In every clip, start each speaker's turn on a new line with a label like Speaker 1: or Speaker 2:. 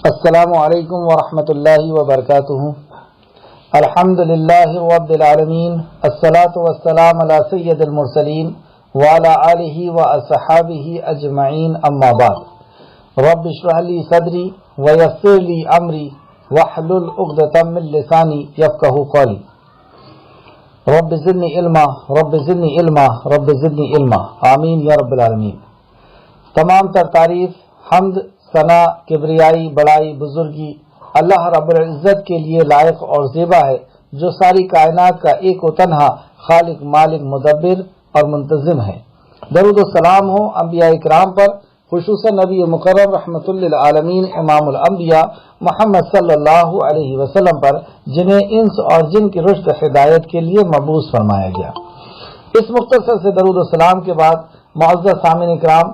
Speaker 1: السلام علیکم ورحمۃ اللہ وبرکاتہ۔ الحمد للہ رب العالمین، الصلاۃ والسلام علی سید المرسلین وعلی آلہ واصحابہ اجمعین، اما بعد۔ رب اشرح لی صدری ویسر لی امری واحلل عقدۃ من لسانی یفقہوا قولی۔ رب زدنی علما، رب زدنی علما، رب زدنی علما، آمین یا رب العالمین۔ تمام تر تعریف، حمد، ثنا، کبریائی، بڑائی، بزرگی اللہ رب العزت کے لیے لائق اور زیبا ہے، جو ساری کائنات کا ایک و تنہا خالق، مالک، مدبر اور منتظم ہے۔ درود و سلام ہو انبیاء اکرام پر، خصوصاً نبی مکرم رحمۃ للعالمین امام الانبیاء محمد صلی اللہ علیہ وسلم پر، جنہیں انس اور جن کی رشد ہدایت کے لیے مبعوث فرمایا گیا۔ اس مختصر سے درود و سلام کے بعد معزز سامعین اکرام،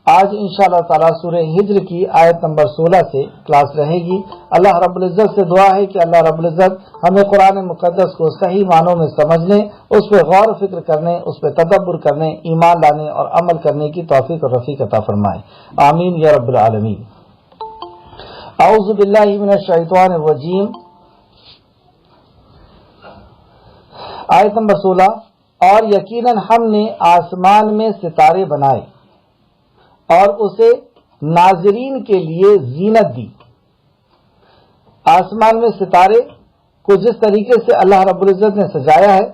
Speaker 1: آج انشاءاللہ تعالی سورہ ہجر کی آیت نمبر 16 سے کلاس رہے گی۔ اللہ رب العزت سے دعا ہے کہ اللہ رب العزت ہمیں قرآن مقدس کو صحیح معنوں میں سمجھنے، اس پہ غور و فکر کرنے، اس پہ تدبر کرنے، ایمان لانے اور عمل کرنے کی توفیق اور رفیق عطا فرمائے، آمین یا رب العالمین۔ اعوذ باللہ من الشیطان الرجیم۔ آیت نمبر 16، اور یقیناً ہم نے آسمان میں ستارے بنائے اور اسے ناظرین کے لیے زینت دی۔ آسمان میں ستارے کو جس طریقے سے اللہ رب العزت نے سجایا ہے،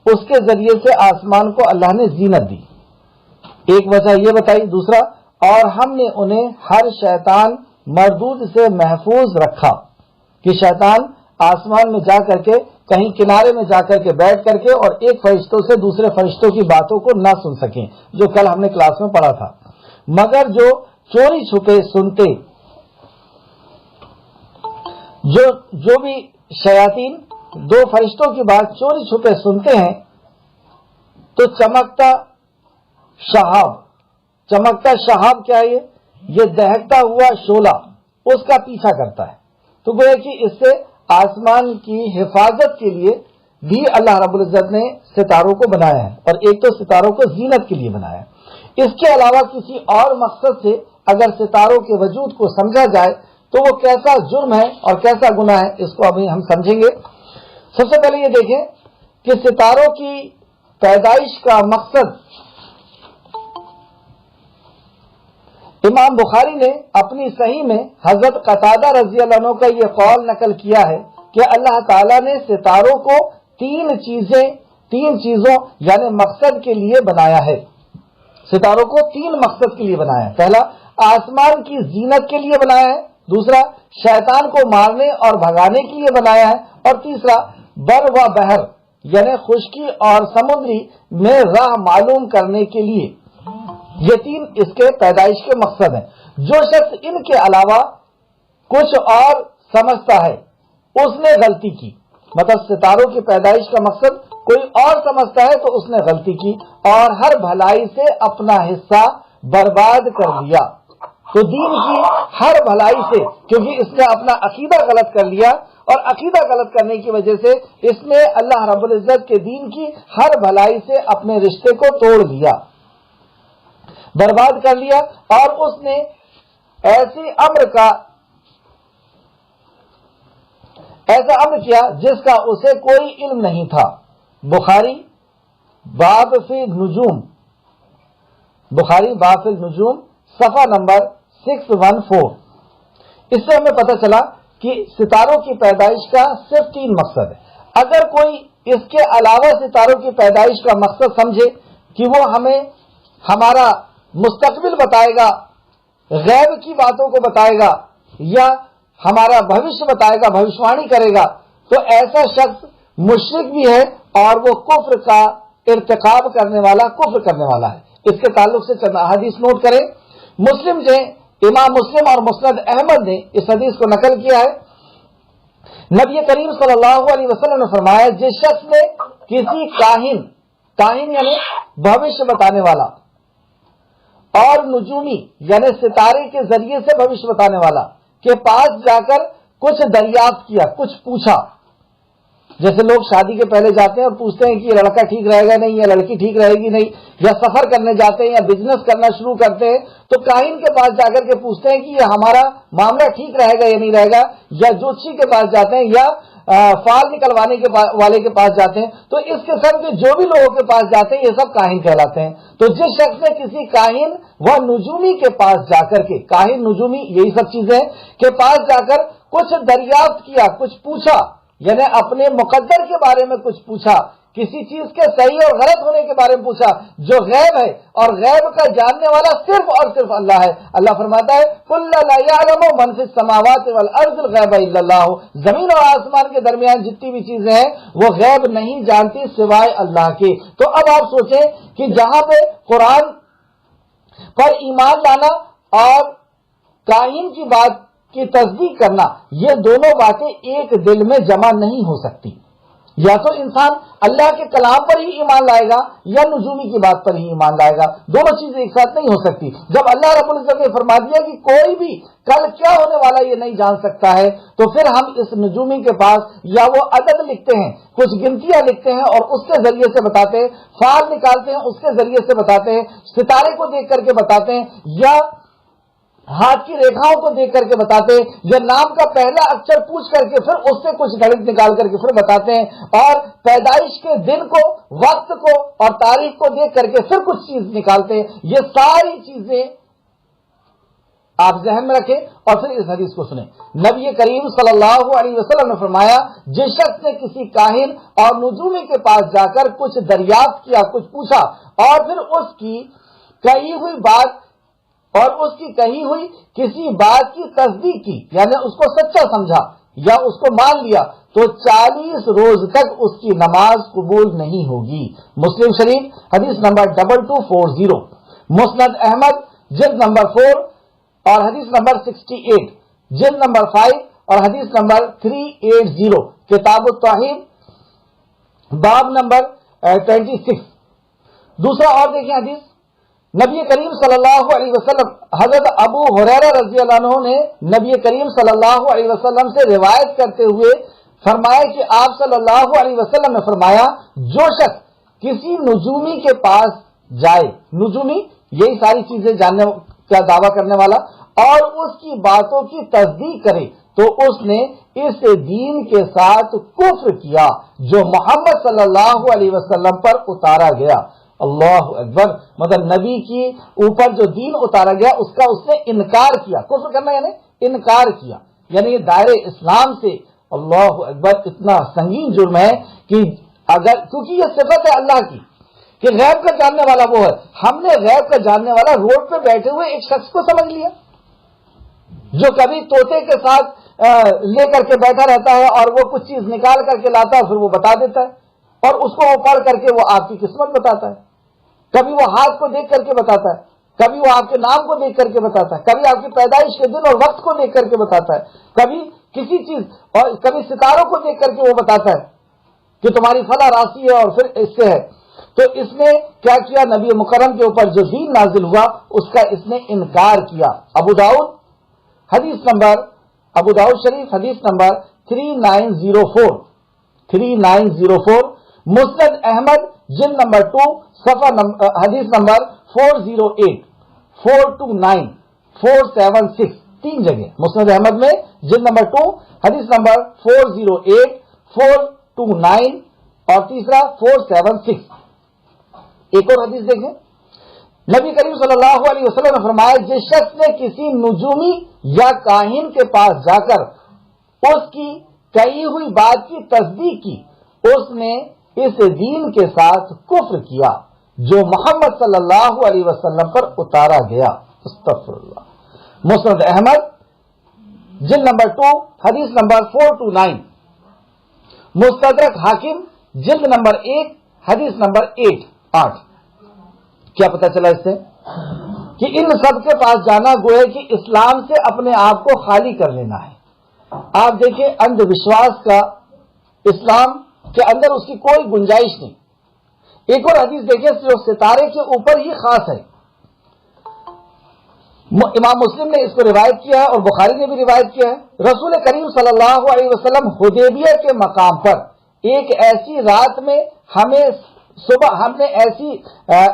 Speaker 1: اس کے ذریعے سے آسمان کو اللہ نے زینت دی، ایک وجہ یہ بتائی۔ دوسرا، اور ہم نے انہیں ہر شیطان مردود سے محفوظ رکھا، کہ شیطان آسمان میں جا کر کے کہیں کنارے میں جا کر کے بیٹھ کر کے اور ایک فرشتوں سے دوسرے فرشتوں کی باتوں کو نہ سن سکیں، جو کل ہم نے کلاس میں پڑھا تھا۔ مگر جو چوری چھپے سنتے، جو بھی شیاطین دو فرشتوں کی بات چوری چھپے سنتے ہیں، تو چمکتا شہاب کیا ہے؟ یہ دہکتا ہوا شعلہ اس کا پیچھا کرتا ہے۔ تو گویا کہ اس سے آسمان کی حفاظت کے لیے بھی اللہ رب العزت نے ستاروں کو بنایا ہے، اور ایک تو ستاروں کو زینت کے لیے بنایا ہے۔ اس کے علاوہ کسی اور مقصد سے اگر ستاروں کے وجود کو سمجھا جائے تو وہ کیسا جرم ہے اور کیسا گناہ ہے، اس کو ابھی ہم سمجھیں گے۔ سب سے پہلے یہ دیکھیں کہ ستاروں کی پیدائش کا مقصد، امام بخاری نے اپنی صحیح میں حضرت قتادہ رضی اللہ عنہ کا یہ قول نقل کیا ہے کہ اللہ تعالیٰ نے ستاروں کو تین چیزوں یعنی مقصد کے لیے بنایا ہے۔ ستاروں کو تین مقصد کے لیے بنایا ہے۔ پہلا، آسمان کی زینت کے لیے بنایا ہے۔ دوسرا، شیطان کو مارنے اور بھگانے کے لیے بنایا ہے۔ اور تیسرا، بر و بحر یعنی خشکی اور سمندری میں راہ معلوم کرنے کے لیے۔ یہ تین اس کے پیدائش کے مقصد ہیں۔ جو شخص ان کے علاوہ کچھ اور سمجھتا ہے، اس نے غلطی کی۔ مطلب ستاروں کی پیدائش کا مقصد کوئی اور سمجھتا ہے تو اس نے غلطی کی، اور ہر بھلائی سے اپنا حصہ برباد کر دیا۔ تو دین کی ہر بھلائی سے، کیونکہ اس نے اپنا عقیدہ غلط کر لیا، اور عقیدہ غلط کرنے کی وجہ سے اس نے اللہ رب العزت کے دین کی ہر بھلائی سے اپنے رشتے کو توڑ دیا، برباد کر لیا، اور اس نے ایسا امر کیا جس کا اسے کوئی علم نہیں تھا۔ بخاری باب فی النجوم صفحہ نمبر 614۔ اس سے ہمیں پتہ چلا کہ ستاروں کی پیدائش کا صرف تین مقصد ہے۔ اگر کوئی اس کے علاوہ ستاروں کی پیدائش کا مقصد سمجھے کہ وہ ہمیں ہمارا مستقبل بتائے گا، غیب کی باتوں کو بتائے گا، یا ہمارا بھوشیہ بتائے گا، بھوشوانی کرے گا، تو ایسا شخص مشرک بھی ہے اور وہ کفر کا ارتکاب کرنے والا ہے۔ اس کے تعلق سے چند احادیث نوٹ کریں۔ امام مسلم اور مسند احمد نے اس حدیث کو نقل کیا ہے۔ نبی کریم صلی اللہ علیہ وسلم نے فرمایا، جس شخص نے کسی کاہن یعنی بھوشیہ بتانے والا، اور نجومی یعنی ستارے کے ذریعے سے بھوشیہ بتانے والا کے پاس جا کر کچھ دریافت کیا، کچھ پوچھا، جیسے لوگ شادی کے پہلے جاتے ہیں اور پوچھتے ہیں کہ یہ لڑکا ٹھیک رہے گا نہیں، یا لڑکی ٹھیک رہے گی نہیں، یا سفر کرنے جاتے ہیں یا بزنس کرنا شروع کرتے ہیں تو کاہن کے پاس جا کر کے پوچھتے ہیں کہ یہ ہمارا معاملہ ٹھیک رہے گا یا نہیں رہے گا، یا جوتشی کے پاس جاتے ہیں یا فال نکلوانے والے کے پاس جاتے ہیں. تو اس قسم کے جو بھی لوگوں کے پاس جاتے ہیں یہ سب کاہن کہلاتے ہیں. تو جس شخص نے کسی کاہن و نجومی کے پاس جا کر کے، کاہن نجومی یہی سب چیزیں کے پاس جا کر کچھ دریافت کیا، کچھ پوچھا، یعنی اپنے مقدر کے بارے میں کچھ پوچھا، کسی چیز کے صحیح اور غلط ہونے کے بارے میں پوچھا جو غیب ہے، اور غیب کا جاننے والا صرف اور صرف اللہ ہے. اللہ فرماتا ہے قُلْ لَا يَعْلَمُ مَنْ فِي السَّمَاوَاتِ وَالْأَرْضِ الْغَيْبَ إِلَّا اللَّهُ، زمین اور آسمان کے درمیان جتنی بھی چیزیں ہیں وہ غیب نہیں جانتی سوائے اللہ کے. تو اب آپ سوچیں کہ جہاں پہ قرآن پر ایمان لانا اور کاہن کی بات کی تصدیق کرنا، یہ دونوں باتیں ایک دل میں جمع نہیں ہو سکتی. یا تو انسان اللہ کے کلام پر ہی ایمان لائے گا یا نجومی کی بات پر ہی ایمان لائے گا، دونوں چیزیں ایک ساتھ نہیں ہو سکتی. جب اللہ رب العزت نے فرما دیا کہ کوئی بھی کل کیا ہونے والا یہ نہیں جان سکتا ہے، تو پھر ہم اس نجومی کے پاس یا وہ عدد لکھتے ہیں، کچھ گنتیاں لکھتے ہیں اور اس کے ذریعے سے بتاتے ہیں، فال نکالتے ہیں اس کے ذریعے سے بتاتے ہیں، ستارے کو دیکھ کر کے بتاتے ہیں، یا ہاتھ کی ریکھاؤں کو دیکھ کر کے بتاتے ہیں، یا نام کا پہلا اکشر پوچھ کر کے پھر اس سے کچھ گڑت نکال کر کے پھر بتاتے ہیں، اور پیدائش کے دن کو، وقت کو اور تاریخ کو دیکھ کر کے پھر کچھ چیز نکالتے ہیں. یہ ساری چیزیں آپ ذہن میں رکھیں اور پھر اس حدیث کو سنیں. نبی کریم صلی اللہ علیہ وسلم نے فرمایا جس شخص نے کسی کاہن اور نجومی کے پاس جا کر کچھ دریافت کیا، کچھ پوچھا، اور پھر اس کی کہی ہوئی بات اور اس کی کہی ہوئی کسی بات کی تصدیق کی، یعنی اس کو سچا سمجھا یا اس کو مان لیا، تو 40 روز تک اس کی نماز قبول نہیں ہوگی. مسلم شریف حدیث نمبر 2240، مسند احمد جلد نمبر 4 اور حدیث نمبر 68، جلد نمبر 5 اور حدیث نمبر 380، کتاب التوحید باب نمبر 26. دوسرا اور دیکھیں حدیث، نبی کریم صلی اللہ علیہ وسلم، حضرت ابو ہریرہ رضی اللہ عنہ نے نبی کریم صلی اللہ علیہ وسلم سے روایت کرتے ہوئے فرمایا کہ آپ صلی اللہ علیہ وسلم نے فرمایا جو شخص کسی نجومی کے پاس جائے، نجومی یہی ساری چیزیں جاننے کا دعویٰ کرنے والا، اور اس کی باتوں کی تصدیق کرے تو اس نے اس دین کے ساتھ کفر کیا جو محمد صلی اللہ علیہ وسلم پر اتارا گیا. اللہ اکبر، مطلب نبی کی اوپر جو دین اتارا گیا اس کا اس نے انکار کیا. کفر کرنا یعنی انکار کیا، یعنی دائرے اسلام سے. اللہ اکبر، اتنا سنگین جرم ہے کہ اگر، کیونکہ یہ صفت ہے اللہ کی کہ غیب کا جاننے والا وہ ہے، ہم نے غیب کا جاننے والا روڈ پہ بیٹھے ہوئے ایک شخص کو سمجھ لیا جو کبھی طوطے کے ساتھ لے کر کے بیٹھا رہتا ہے اور وہ کچھ چیز نکال کر کے لاتا ہے، پھر وہ بتا دیتا ہے اور اس کو وہ پڑھ کر کے وہ آپ کی قسمت بتاتا ہے. کبھی وہ ہاتھ کو دیکھ کر کے بتاتا ہے، کبھی وہ آپ کے نام کو دیکھ کر کے بتاتا ہے، کبھی آپ کی پیدائش کے دن اور وقت کو دیکھ کر کے بتاتا ہے، کبھی کسی چیز، اور کبھی ستاروں کو دیکھ کر کے وہ بتاتا ہے کہ تمہاری فلاں راسی ہے اور پھر اس سے ہے. تو اس نے کیا کیا؟ نبی مکرم کے اوپر جو دین نازل ہوا اس کا اس نے انکار کیا. ابو داؤد حدیث نمبر، ابو داؤد شریف حدیث نمبر 3904، مسند احمد جلد نمبر 2 صفحہ حدیث نمبر 408، 429، 476، 3 جگہ مسند احمد میں جلد نمبر 2 حدیث نمبر 408، 429 اور تیسرا 476. ایک اور حدیث دیکھیں، نبی کریم صلی اللہ علیہ وسلم نے فرمایا جس شخص نے کسی نجومی یا کاہن کے پاس جا کر اس کی کہی ہوئی بات کی تصدیق کی اس نے اس دین کے ساتھ کفر کیا جو محمد صلی اللہ علیہ وسلم پر اتارا گیا. استغفر اللہ. مسند احمد جلد نمبر 2 حدیث نمبر 429، مستدرک حاکم جلد نمبر 1 حدیث نمبر 8. کیا پتہ چلا اس سے؟ کہ ان سب کے پاس جانا گویا کہ اسلام سے اپنے آپ کو خالی کر لینا ہے. آپ دیکھیں اندھ وشواس کا اسلام کے اندر اس کی کوئی گنجائش نہیں. ایک اور حدیث دیکھیں جو ستارے کے اوپر ہی خاص ہے، امام مسلم نے اس کو روایت کیا ہے اور بخاری نے بھی روایت کیا ہے. رسول کریم صلی اللہ علیہ وسلم حدیبیہ کے مقام پر ایک ایسی رات میں ہمیں صبح، ہم نے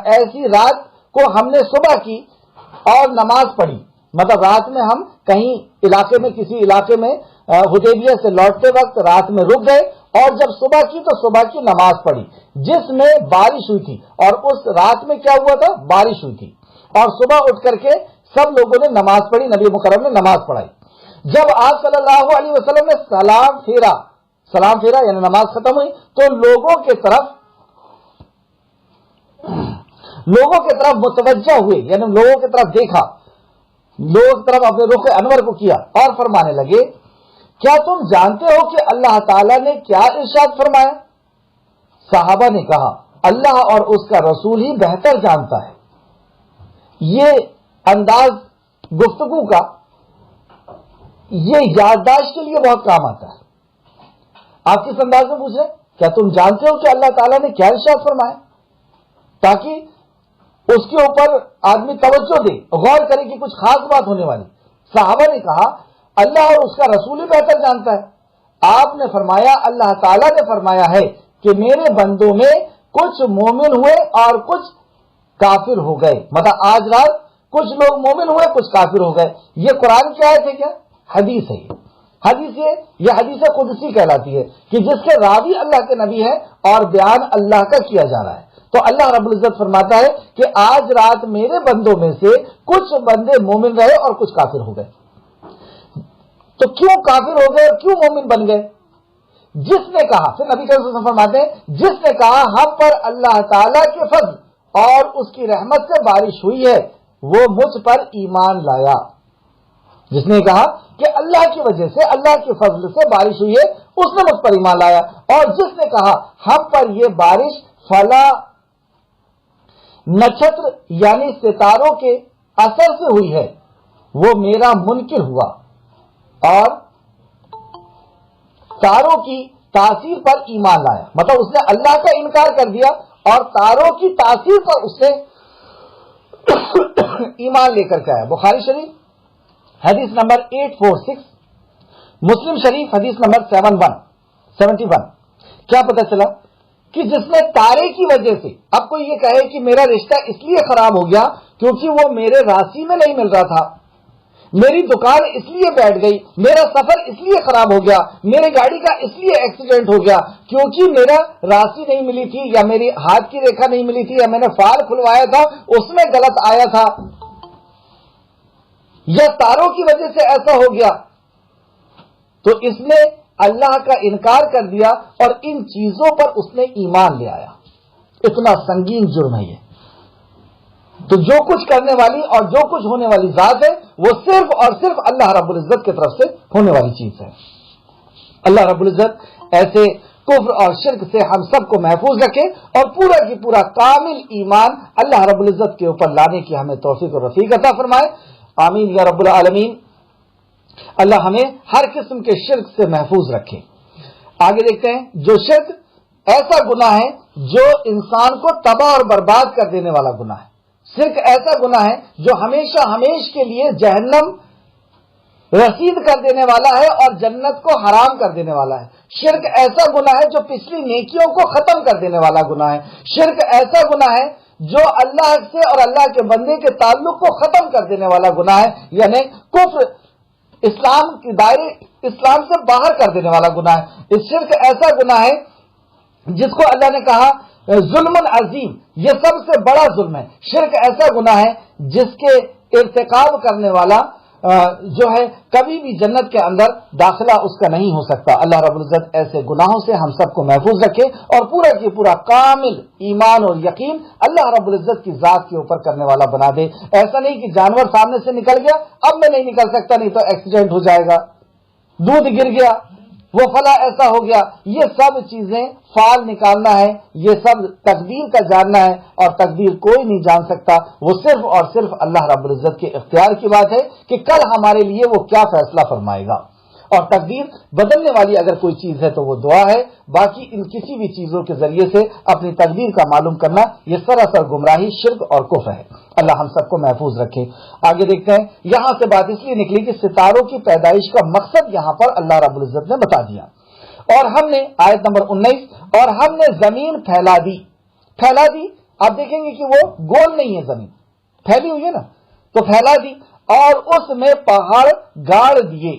Speaker 1: ایسی رات کو ہم نے صبح کی اور نماز پڑھی، مطلب رات میں ہم کہیں علاقے میں، کسی علاقے میں حدیبیہ سے لوٹتے وقت رات میں رک گئے اور جب صبح کی تو صبح کی نماز پڑھی جس میں بارش ہوئی تھی، اور اس رات میں کیا ہوا تھا؟ بارش ہوئی تھی، اور صبح اٹھ کر کے سب لوگوں نے نماز پڑھی، نبی مکرم نے نماز پڑھائی۔ جب آپ صلی اللہ علیہ وسلم نے سلام پھیرا یعنی نماز ختم ہوئی تو لوگوں کی طرف متوجہ ہوئے، یعنی لوگوں کی طرف دیکھا، لوگوں کی طرف اپنے رخ انور کو کیا اور فرمانے لگے کیا تم جانتے ہو کہ اللہ تعالیٰ نے کیا ارشاد فرمایا؟ صحابہ نے کہا اللہ اور اس کا رسول ہی بہتر جانتا ہے۔ یہ انداز گفتگو کا یہ یادداشت کے لیے بہت کام آتا ہے۔ آپ کس انداز میں پوچھ رہے ہیں؟ کیا تم جانتے ہو کہ اللہ تعالیٰ نے کیا ارشاد فرمایا، تاکہ اس کے اوپر آدمی توجہ دے، غور کرے کہ کچھ خاص بات ہونے والی۔ صحابہ نے کہا اللہ اور اس کا رسول ہی بہتر جانتا ہے۔ آپ نے فرمایا اللہ تعالیٰ نے فرمایا ہے کہ میرے بندوں میں کچھ مومن ہوئے اور کچھ کافر ہو گئے، مطلب آج رات کچھ لوگ مومن ہوئے کچھ کافر ہو گئے۔ یہ قرآن کی آیت ہے کیا؟ حدیث ہے۔ یہ حدیث قدسی کہلاتی ہے کہ جس کے راوی اللہ کے نبی ہے اور بیان اللہ کا کیا جا رہا ہے۔ تو اللہ رب العزت فرماتا ہے کہ آج رات میرے بندوں میں سے کچھ بندے مومن رہے اور کچھ کافر ہو گئے۔ تو کیوں کافر ہو گئے اور کیوں مومن بن گئے؟ جس نے کہا، پھر نبی صلی اللہ علیہ وسلم فرماتے ہیں جس نے کہا ہم پر اللہ تعالیٰ کے فضل اور اس کی رحمت سے بارش ہوئی ہے وہ مجھ پر ایمان لایا۔ جس نے کہا کہ اللہ کی وجہ سے، اللہ کے فضل سے بارش ہوئی ہے، اس نے مجھ پر ایمان لایا۔ اور جس نے کہا ہم پر یہ بارش فلا نچھتر یعنی ستاروں کے اثر سے ہوئی ہے وہ میرا منکر ہوا اور تاروں کی تاثیر پر ایمان لایا، مطلب اس نے اللہ کا انکار کر دیا اور تاروں کی تاثیر پر اس نے ایمان لے کر کے آیا۔ بخاری شریف حدیث نمبر 846، مسلم شریف حدیث نمبر 71۔ کیا پتہ چلا کہ جس نے تارے کی وجہ سے، اب کوئی یہ کہے کہ میرا رشتہ اس لیے خراب ہو گیا کیونکہ وہ میرے راسی میں نہیں مل رہا تھا، میری دکان اس لیے بیٹھ گئی، میرا سفر اس لیے خراب ہو گیا، میرے گاڑی کا اس لیے ایکسیڈنٹ ہو گیا کیونکہ میرا راسی نہیں ملی تھی یا میری ہاتھ کی ریکھا نہیں ملی تھی یا میں نے فال کھلوایا تھا اس میں غلط آیا تھا یا تاروں کی وجہ سے ایسا ہو گیا، تو اس نے اللہ کا انکار کر دیا اور ان چیزوں پر اس نے ایمان لے آیا۔ اتنا سنگین جرم ہے یہ۔ تو جو کچھ کرنے والی اور جو کچھ ہونے والی ذات ہے وہ صرف اور صرف اللہ رب العزت کی طرف سے ہونے والی چیز ہے۔ اللہ رب العزت ایسے کفر اور شرک سے ہم سب کو محفوظ رکھے اور پورا کی پورا کامل ایمان اللہ رب العزت کے اوپر لانے کی ہمیں توفیق اور رفیق عطا فرمائے، آمین یا رب العالمین۔ اللہ ہمیں ہر قسم کے شرک سے محفوظ رکھے۔ آگے دیکھتے ہیں، جو شرک ایسا گناہ ہے جو انسان کو تباہ اور برباد کر دینے والا گناہ ہے۔ شرک ایسا گناہ ہے جو ہمیشہ ہمیش کے لیے جہنم رسید کر دینے والا ہے اور جنت کو حرام کر دینے والا ہے۔ شرک ایسا گناہ ہے جو پچھلی نیکیوں کو ختم کر دینے والا گناہ ہے۔ شرک ایسا گناہ ہے جو اللہ سے اور اللہ کے بندے کے تعلق کو ختم کر دینے والا گناہ ہے، یعنی کفر، اسلام کے دائرے، اسلام سے باہر کر دینے والا گناہ ہے۔ اس شرک ایسا گناہ ہے جس کو اللہ نے کہا ظلم عظیم، یہ سب سے بڑا ظلم ہے۔ شرک ایسا گناہ ہے جس کے ارتکاب کرنے والا جو ہے کبھی بھی جنت کے اندر داخلہ اس کا نہیں ہو سکتا۔ اللہ رب العزت ایسے گناہوں سے ہم سب کو محفوظ رکھے اور پورا کی پورا کامل ایمان اور یقین اللہ رب العزت کی ذات کے اوپر کرنے والا بنا دے۔ ایسا نہیں کہ جانور سامنے سے نکل گیا اب میں نہیں نکل سکتا نہیں تو ایکسیڈنٹ ہو جائے گا، دودھ گر گیا وہ فلاں ایسا ہو گیا، یہ سب چیزیں فال نکالنا ہے، یہ سب تقدیر کا جاننا ہے اور تقدیر کوئی نہیں جان سکتا، وہ صرف اور صرف اللہ رب العزت کے اختیار کی بات ہے کہ کل ہمارے لیے وہ کیا فیصلہ فرمائے گا۔ اور تقدیر بدلنے والی اگر کوئی چیز ہے تو وہ دعا ہے، باقی ان کسی بھی چیزوں کے ذریعے سے اپنی تقدیر کا معلوم کرنا یہ سراسر گمراہی، شرک اور کفر ہے۔ اللہ ہم سب کو محفوظ رکھے۔ آگے دیکھتے ہیں، یہاں سے بات اس لیے نکلی کہ ستاروں کی پیدائش کا مقصد یہاں پر اللہ رب العزت نے بتا دیا اور ہم نے آیت نمبر 19 اور ہم نے زمین پھیلا دی. آپ دیکھیں گے کہ وہ گول نہیں ہے، زمین پھیلی ہوئی ہے نا، تو پھیلا دی اور اس میں پہاڑ گاڑ دیے.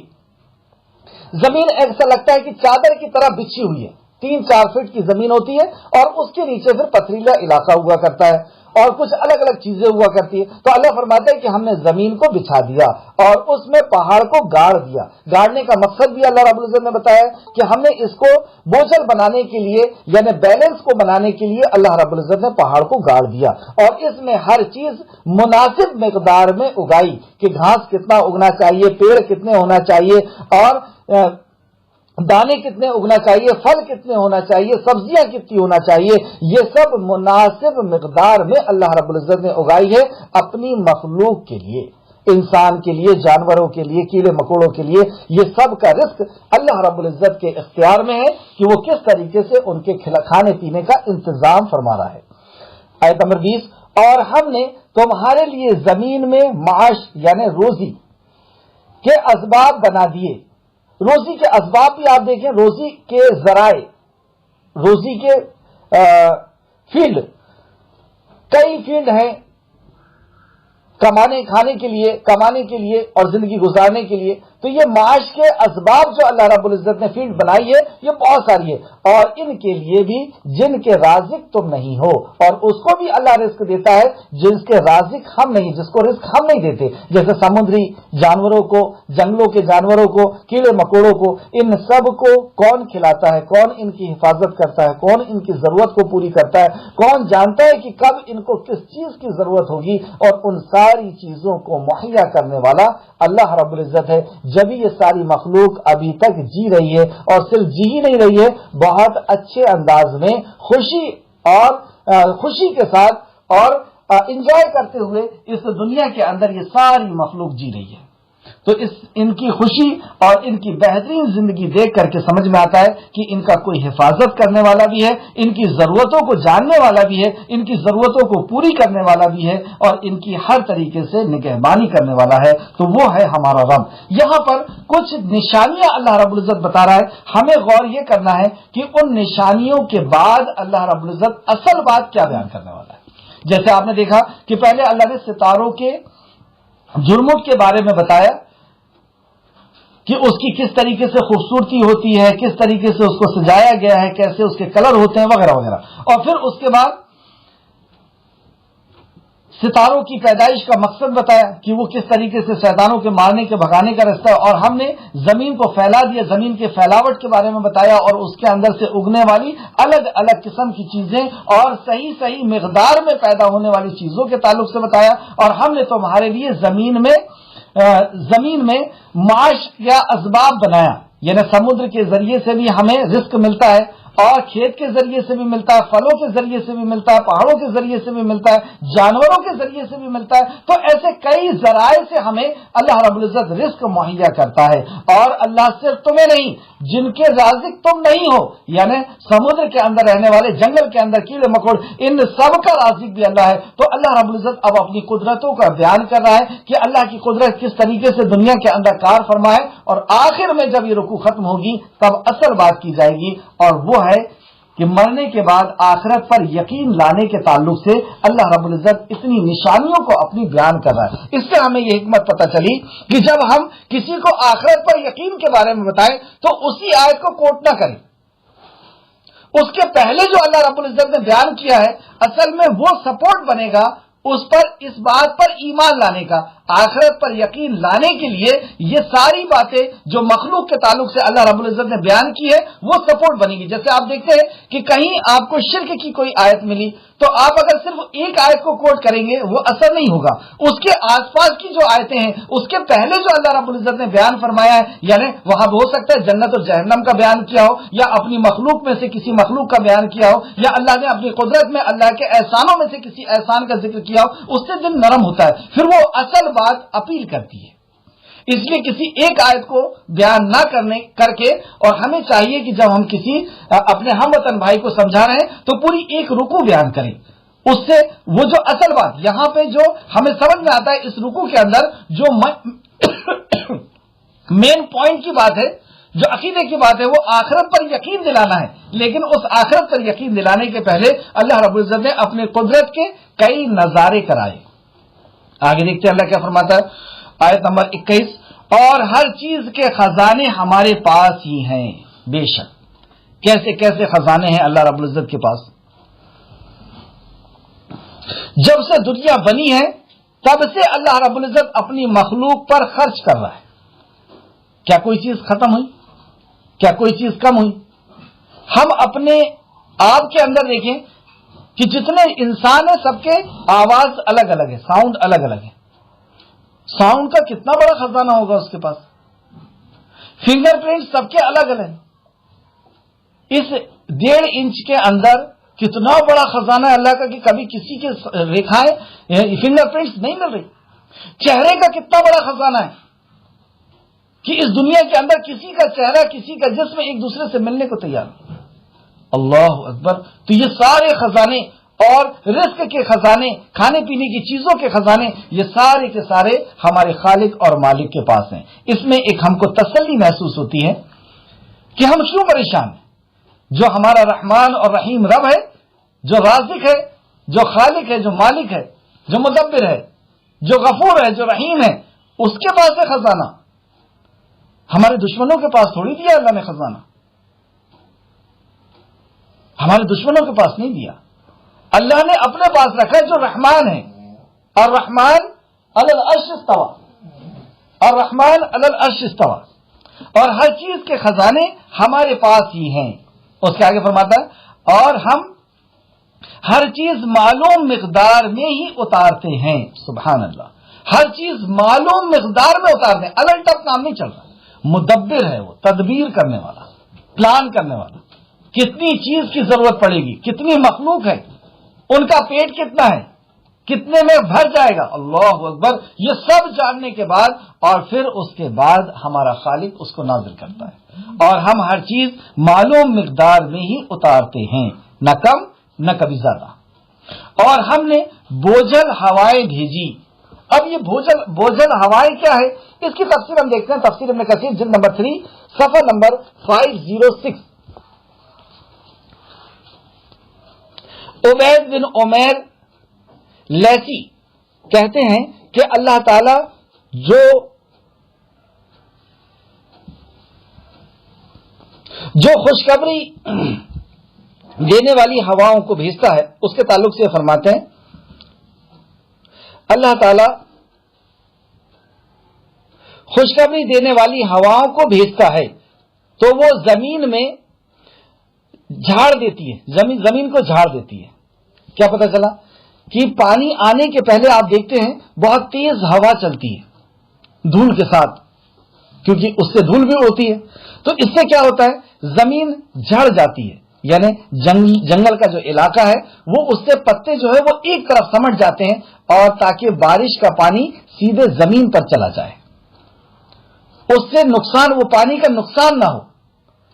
Speaker 1: زمین ایسا لگتا ہے کہ چادر کی طرح بچھی ہوئی ہے، 3-4 فٹ کی زمین ہوتی ہے اور اس کے نیچے پھر پتھریلا علاقہ ہوا کرتا ہے اور کچھ الگ الگ چیزیں ہوا کرتی ہے. تو اللہ فرماتا ہے کہ ہم نے زمین کو بچھا دیا اور اس میں پہاڑ کو گاڑ دیا. گاڑنے کا مقصد بھی اللہ رب العزت نے بتایا کہ ہم نے اس کو بوجھل بنانے کے لیے یعنی بیلنس کو بنانے کے لیے اللہ رب العزت نے پہاڑ کو گاڑ دیا اور اس میں ہر چیز مناسب مقدار میں اگائی کہ گھاس کتنا اگنا چاہیے، پیڑ کتنے ہونا چاہیے اور دانے کتنے اگنا چاہیے، پھل کتنے ہونا چاہیے، سبزیاں کتنی ہونا چاہیے، یہ سب مناسب مقدار میں اللہ رب العزت نے اگائی ہے اپنی مخلوق کے لیے، انسان کے لیے، جانوروں کے لیے، کیڑے مکوڑوں کے لیے. یہ سب کا رزق اللہ رب العزت کے اختیار میں ہے کہ وہ کس طریقے سے ان کے کھانے پینے کا انتظام فرما رہا ہے. آیت نمبر 20 اور ہم نے تمہارے لیے زمین میں معاش یعنی روزی کے اسباب بنا دیے. روزی کے اسباب بھی آپ دیکھیں، روزی کے ذرائع، روزی کے فیلڈ، کئی فیلڈ ہیں کھانے کے لیے اور زندگی گزارنے کے لیے. تو یہ معاش کے اسباب جو اللہ رب العزت نے فیلڈ بنائی ہے یہ بہت ساری ہے اور ان کے لیے بھی جن کے رازق تم نہیں ہو، اور اس کو بھی اللہ رزق دیتا ہے جس کے رازق ہم نہیں، جس کو رزق ہم نہیں دیتے، جیسے سمندری جانوروں کو، جنگلوں کے جانوروں کو، کیڑے مکوڑوں کو. ان سب کو کون کھلاتا ہے، کون ان کی حفاظت کرتا ہے، کون ان کی ضرورت کو پوری کرتا ہے، کون جانتا ہے کہ کب ان کو کس چیز کی ضرورت ہوگی، اور ان ساری چیزوں کو مہیا کرنے والا اللہ رب العزت ہے. جب یہ ساری مخلوق ابھی تک جی رہی ہے اور صرف جی ہی نہیں رہی ہے، بہت اچھے انداز میں خوشی کے ساتھ اور انجوائے کرتے ہوئے اس دنیا کے اندر یہ ساری مخلوق جی رہی ہے. تو ان کی خوشی اور ان کی بہترین زندگی دیکھ کر کے سمجھ میں آتا ہے کہ ان کا کوئی حفاظت کرنے والا بھی ہے، ان کی ضرورتوں کو جاننے والا بھی ہے، ان کی ضرورتوں کو پوری کرنے والا بھی ہے اور ان کی ہر طریقے سے نگہبانی کرنے والا ہے. تو وہ ہے ہمارا رب. یہاں پر کچھ نشانیاں اللہ رب العزت بتا رہا ہے. ہمیں غور یہ کرنا ہے کہ ان نشانیوں کے بعد اللہ رب العزت اصل بات کیا بیان کرنے والا ہے. جیسے آپ نے دیکھا کہ پہلے اللہ نے ستاروں کے جرمٹ کے بارے میں بتایا کہ اس کی کس طریقے سے خوبصورتی ہوتی ہے، کس طریقے سے اس کو سجایا گیا ہے، کیسے اس کے کلر ہوتے ہیں وغیرہ وغیرہ. اور پھر اس کے بعد ستاروں کی پیدائش کا مقصد بتایا کہ وہ کس طریقے سے شیطانوں کے مارنے کے بھگانے کا رستہ ہے. اور ہم نے زمین کو پھیلا دیا، زمین کے پھیلاوٹ کے بارے میں بتایا اور اس کے اندر سے اگنے والی الگ الگ قسم کی چیزیں اور صحیح مقدار میں پیدا ہونے والی چیزوں کے تعلق سے بتایا. اور ہم نے تمہارے لیے زمین میں معاش یا اسباب بنایا، یعنی سمندر کے ذریعے سے بھی ہمیں رزق ملتا ہے اور کھیت کے ذریعے سے بھی ملتا ہے، پھلوں کے ذریعے سے بھی ملتا ہے، پہاڑوں کے ذریعے سے بھی ملتا ہے، جانوروں کے ذریعے سے بھی ملتا ہے. تو ایسے کئی ذرائع سے ہمیں اللہ رب العزت رزق مہیا کرتا ہے. اور اللہ صرف تمہیں نہیں، جن کے رازق تم نہیں ہو، یعنی سمندر کے اندر رہنے والے، جنگل کے اندر کیڑے مکوڑ، ان سب کا رازق بھی اللہ ہے. تو اللہ رب العزت اب اپنی قدرتوں کا بیان کر رہا ہے کہ اللہ کی قدرت کس طریقے سے دنیا کے اندر کار فرمائے. اور آخر میں جب یہ رکوع ختم ہوگی تب اصل بات کی جائے گی، اور وہ ہے کہ مرنے کے بعد آخرت پر یقین لانے کے تعلق سے اللہ رب العزت اتنی نشانیوں کو اپنی بیان کر رہا ہے. اس سے ہمیں یہ حکمت پتہ چلی کہ جب ہم کسی کو آخرت پر یقین کے بارے میں بتائیں تو اسی آیت کو کوٹ نہ کریں. اس کے پہلے جو اللہ رب العزت نے بیان کیا ہے اصل میں وہ سپورٹ بنے گا اس پر، اس بات پر ایمان لانے کا، آخرت پر یقین لانے کے لیے یہ ساری باتیں جو مخلوق کے تعلق سے اللہ رب العزت نے بیان کی ہے وہ سپورٹ بنے گی. جیسے آپ دیکھتے ہیں کہ کہیں آپ کو شرک کی کوئی آیت ملی تو آپ اگر صرف ایک آیت کو کوٹ کریں گے وہ اثر نہیں ہوگا. اس کے آس پاس کی جو آیتیں ہیں اس کے پہلے جو اللہ رب العزت نے بیان فرمایا ہے، یعنی وہاں ہو سکتا ہے جنت اور جہنم کا بیان کیا ہو، یا اپنی مخلوق میں سے کسی مخلوق کا بیان کیا ہو، یا اللہ نے اپنی قدرت میں اللہ کے احسانوں میں سے کسی احسان کا ذکر کیا ہو، اس سے دل نرم ہوتا ہے، پھر وہ اصل بات اپیل کرتی ہے. اس لیے کسی ایک آیت کو بیان نہ کر کے، اور ہمیں چاہیے کہ جب ہم کسی اپنے ہم وطن بھائی کو سمجھا رہے ہیں تو پوری ایک رکوع بیان کریں. اس سے وہ جو اصل بات یہاں پہ جو ہمیں سمجھ میں آتا ہے اس رکوع کے اندر جو مین پوائنٹ کی بات ہے جو عقیدے کی بات ہے وہ آخرت پر یقین دلانا ہے، لیکن اس آخرت پر یقین دلانے کے پہلے اللہ رب العزت نے اپنی قدرت کے کئی نظارے کرائے۔ آگے دیکھتے ہیں اللہ کیا فرماتا ہے، آیت نمبر 21، اور ہر چیز کے خزانے ہمارے پاس ہی ہیں۔ بے شک کیسے کیسے خزانے ہیں اللہ رب العزت کے پاس؟ جب سے دنیا بنی ہے تب سے اللہ رب العزت اپنی مخلوق پر خرچ کر رہا ہے۔ کیا کوئی چیز ختم ہوئی؟ کیا کوئی چیز کم ہوئی؟ ہم اپنے آپ کے اندر دیکھیں کہ جتنے انسان ہیں سب کے آواز الگ الگ ہے، ساؤنڈ الگ الگ ہے۔ ساؤنڈ کا کتنا بڑا خزانہ ہوگا اس کے پاس؟ فنگر پرنٹ سب کے الگ الگ ہیں۔ اس 1.5 انچ کے اندر کتنا بڑا خزانہ ہے اللہ کا کہ کبھی کسی کے ریکھائیں فنگر پرنٹس نہیں مل رہی۔ چہرے کا کتنا بڑا خزانہ ہے کہ اس دنیا کے اندر کسی کا چہرہ کسی کا جسم ایک دوسرے سے ملنے کو تیار نہیں۔ اللہ اکبر۔ تو یہ سارے خزانے اور رزق کے خزانے، کھانے پینے کی چیزوں کے خزانے، یہ سارے کے سارے ہمارے خالق اور مالک کے پاس ہیں۔ اس میں ایک ہم کو تسلی محسوس ہوتی ہے کہ ہم کیوں پریشان ہیں؟ جو ہمارا رحمان اور رحیم رب ہے، جو رازق ہے، جو خالق ہے، جو مالک ہے، جو مدبر ہے، جو غفور ہے، جو رحیم ہے، اس کے پاس ہے خزانہ۔ ہمارے دشمنوں کے پاس تھوڑی دیا اللہ نے خزانہ، ہمارے دشمنوں کے پاس نہیں دیا، اللہ نے اپنے پاس رکھا ہے جو رحمان ہے۔ اور رحمان علی العرش استوى، اور رحمان علی العرش استوى، اور ہر چیز کے خزانے ہمارے پاس ہی ہیں۔ اس کے آگے فرماتا ہے اور ہم ہر چیز معلوم مقدار میں ہی اتارتے ہیں۔ سبحان اللہ، ہر چیز معلوم مقدار میں اتارتے ہیں، الٹ ٹپ کام نہیں چل رہا۔ مدبر ہے وہ، تدبیر کرنے والا، پلان کرنے والا۔ کتنی چیز کی ضرورت پڑے گی، کتنی مخلوق ہے، ان کا پیٹ کتنا ہے، کتنے میں بھر جائے گا، اللہ اکبر، یہ سب جاننے کے بعد اور پھر اس کے بعد ہمارا خالق اس کو نازل کرتا ہے، اور ہم ہر چیز معلوم مقدار میں ہی اتارتے ہیں، نہ کم نہ کبھی زیادہ۔ اور ہم نے بوجھل ہوائیں بھیجی۔ اب یہ بوجھل ہوائیں کیا ہے؟ اس کی تفسیر ہم دیکھتے ہیں، تفسیر ابن کثیر جلد نمبر 3 صفحہ نمبر 506۔ عبید بن عمیر لیسی کہتے ہیں کہ اللہ تعالی جو خوشخبری دینے والی ہواؤں کو بھیجتا ہے، اس کے تعلق سے فرماتے ہیں اللہ تعالی خوشخبری دینے والی ہواؤں کو بھیجتا ہے تو وہ زمین میں جھاڑ دیتی ہے، زمین کو جھاڑ دیتی ہے۔ کیا پتہ چلا کہ پانی آنے کے پہلے آپ دیکھتے ہیں بہت تیز ہوا چلتی ہے دھول کے ساتھ، کیونکہ اس سے دھول بھی ہوتی ہے، تو اس سے کیا ہوتا ہے زمین جھڑ جاتی ہے، یعنی جنگل کا جو علاقہ ہے وہ اس سے پتے جو ہے وہ ایک طرف سمٹ جاتے ہیں، اور تاکہ بارش کا پانی سیدھے زمین پر چلا جائے، اس سے نقصان، وہ پانی کا نقصان نہ ہو،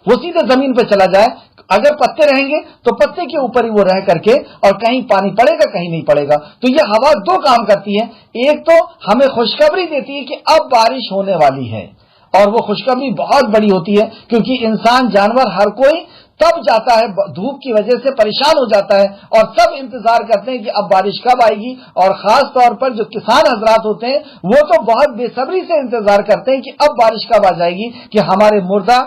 Speaker 1: وہ سیدھے زمین پہ چلا جائے۔ اگر پتے رہیں گے تو پتے کے اوپر ہی وہ رہ کر کے، اور کہیں پانی پڑے گا کہیں نہیں پڑے گا۔ تو یہ ہوا 2 کام کرتی ہے، ایک تو ہمیں خوشخبری دیتی ہے کہ اب بارش ہونے والی ہے، اور وہ خوشخبری بہت بڑی ہوتی ہے، کیونکہ انسان، جانور، ہر کوئی تب جاتا ہے، دھوپ کی وجہ سے پریشان ہو جاتا ہے، اور سب انتظار کرتے ہیں کہ اب بارش کب آئے گی، اور خاص طور پر جو کسان حضرات ہوتے ہیں وہ تو بہت بے صبری سے انتظار کرتے ہیں کہ اب بارش کب آ جائے گی کہ ہمارے مردہ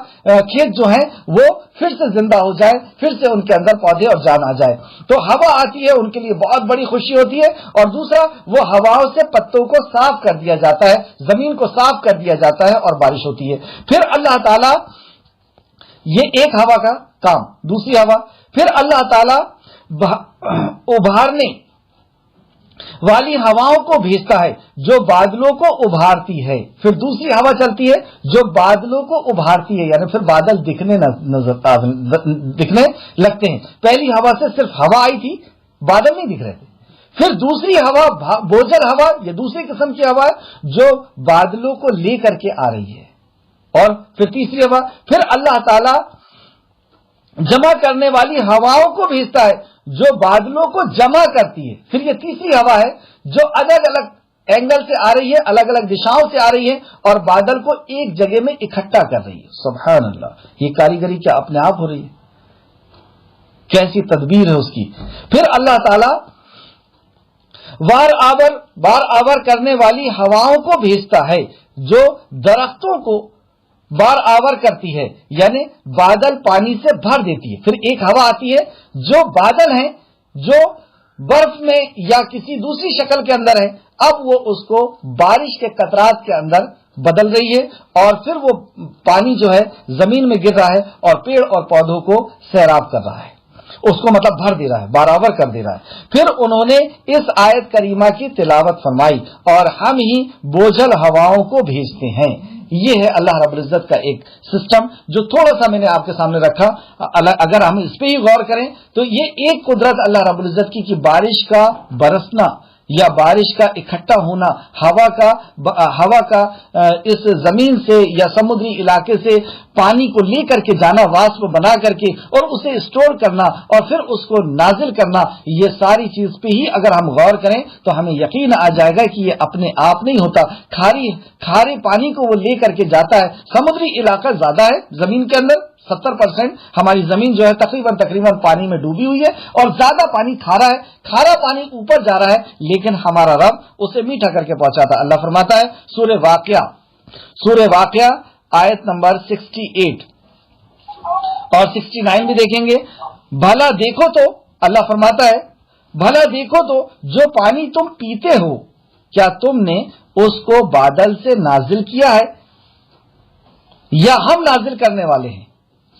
Speaker 1: کھیت جو ہیں وہ پھر سے زندہ ہو جائے، پھر سے ان کے اندر پودے اور جان آ جائے۔ تو ہوا آتی ہے، ان کے لیے بہت بڑی خوشی ہوتی ہے، اور دوسرا وہ ہواؤں سے پتوں کو صاف کر دیا جاتا ہے، زمین کو صاف کر دیا جاتا ہے، اور بارش ہوتی ہے۔ پھر اللہ تعالی، یہ ایک ہوا کا کام۔ دوسری ہوا، پھر اللہ تعالی ابھارنے والی ہواؤں کو بھیجتا ہے جو بادلوں کو ابھارتی ہے۔ پھر دوسری ہوا چلتی ہے جو بادلوں کو ابھارتی ہے، یعنی پھر بادل دکھنے لگتے ہیں۔ پہلی ہوا سے صرف ہوا آئی تھی، بادل نہیں دکھ رہے تھے۔ پھر دوسری ہوا، بوجھل ہوا، یہ دوسری قسم کی ہوا ہے جو بادلوں کو لے کر کے آ رہی ہے۔ اور پھر تیسری ہوا، پھر اللہ تعالی جمع کرنے والی ہواؤں کو بھیجتا ہے جو بادلوں کو جمع کرتی ہے۔ پھر یہ تیسری ہوا ہے جو الگ الگ اینگل سے آ رہی ہے، الگ الگ دشاؤں سے آ رہی ہے اور بادل کو ایک جگہ میں اکٹھا کر رہی ہے. سبحان اللہ، یہ کاریگری کیا اپنے آپ ہو رہی ہے؟ کیسی تدبیر ہے اس کی. پھر اللہ تعالی بار آور کرنے والی ہواؤں کو بھیجتا ہے جو درختوں کو بار آور کرتی ہے، یعنی بادل پانی سے بھر دیتی ہے. پھر ایک ہوا آتی ہے جو بادل ہیں جو برف میں یا کسی دوسری شکل کے اندر ہے، اب وہ اس کو بارش کے قطرات کے اندر بدل رہی ہے اور پھر وہ پانی جو ہے زمین میں گر رہا ہے اور پیڑ اور پودوں کو سیراب کر رہا ہے، اس کو مطلب بھر دے رہا ہے، برابر کر دے رہا ہے. پھر انہوں نے اس آیت کریمہ کی تلاوت فرمائی اور ہم ہی بوجھل ہواؤں کو بھیجتے ہیں. یہ ہے اللہ رب العزت کا ایک سسٹم جو تھوڑا سا میں نے آپ کے سامنے رکھا. اگر ہم اس پہ ہی غور کریں تو یہ ایک قدرت اللہ رب العزت کی کہ بارش کا برسنا یا بارش کا اکٹھا ہونا، ہوا کا اس زمین سے یا سمندری علاقے سے پانی کو لے کر کے جانا، واسپ بنا کر کے اور اسے اسٹور کرنا اور پھر اس کو نازل کرنا، یہ ساری چیز پہ ہی اگر ہم غور کریں تو ہمیں یقین آ جائے گا کہ یہ اپنے آپ نہیں ہوتا. کھارے پانی کو وہ لے کر کے جاتا ہے. سمندری علاقہ زیادہ ہے زمین کے اندر، 70% ہماری زمین جو ہے تقریباً پانی میں ڈوبی ہوئی ہے اور زیادہ پانی کھارا ہے. کھارا پانی اوپر جا رہا ہے لیکن ہمارا رب اسے میٹھا کر کے پہنچاتا. اللہ فرماتا ہے سورہ واقعہ آیت نمبر 68 اور 69 بھی دیکھیں گے. بھلا دیکھو تو، اللہ فرماتا ہے بھلا دیکھو تو جو پانی تم پیتے ہو کیا تم نے اس کو بادل سے نازل کیا ہے یا ہم نازل کرنے والے ہیں؟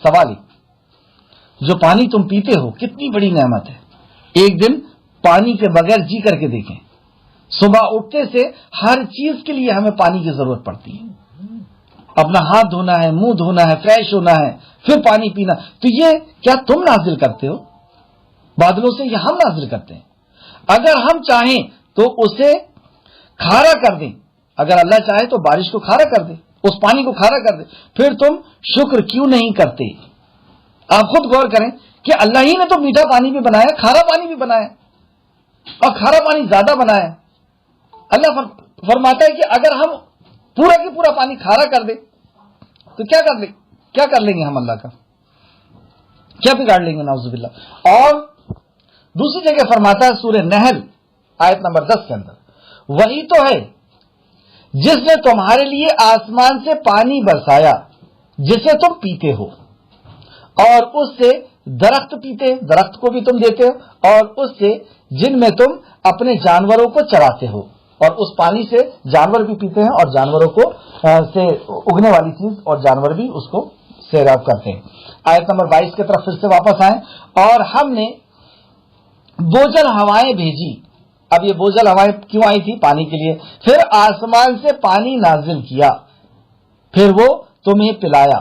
Speaker 1: سوال ہی. جو پانی تم پیتے ہو کتنی بڑی نعمت ہے. ایک دن پانی کے بغیر جی کر کے دیکھیں. صبح اٹھتے سے ہر چیز کے لیے ہمیں پانی کی ضرورت پڑتی ہے. اپنا ہاتھ دھونا ہے، منہ دھونا ہے، فریش ہونا ہے، پھر پانی پینا. تو یہ کیا تم نازل کرتے ہو بادلوں سے یا ہم نازل کرتے ہیں؟ اگر ہم چاہیں تو اسے کھارا کر دیں. اگر اللہ چاہے تو بارش کو کھارا کر دے، اس پانی کو کھارا کر دے. پھر تم شکر کیوں نہیں کرتے؟ آپ خود غور کریں کہ اللہ ہی نے تو میٹھا پانی بھی بنایا، کھارا پانی بھی بنایا اور کھارا پانی زیادہ بنایا. اللہ فرماتا ہے کہ اگر ہم پورا کی پورا پانی کھارا کر دے تو کیا کر لیں گے ہم اللہ کا؟ کیا بگاڑ لیں گے نعوذ باللہ. اور دوسری جگہ فرماتا ہے سورہ نحل آیت نمبر 10 کے اندر، وہی تو ہے جس نے تمہارے لیے آسمان سے پانی برسایا جسے تم پیتے ہو اور اس سے درخت کو بھی تم دیتے ہو اور اس سے جن میں تم اپنے جانوروں کو چراتے ہو. اور اس پانی سے جانور بھی پیتے ہیں اور جانوروں کو سے اگنے والی چیز اور جانور بھی اس کو سیراب کرتے ہیں. آیت نمبر 22 کی طرف پھر سے واپس آئیں. اور ہم نے بوجھل ہوائیں بھیجی. اب یہ بوجھل ہوائیں کیوں آئی تھی؟ پانی کے لیے. پھر آسمان سے پانی نازل کیا، پھر وہ تمہیں پلایا.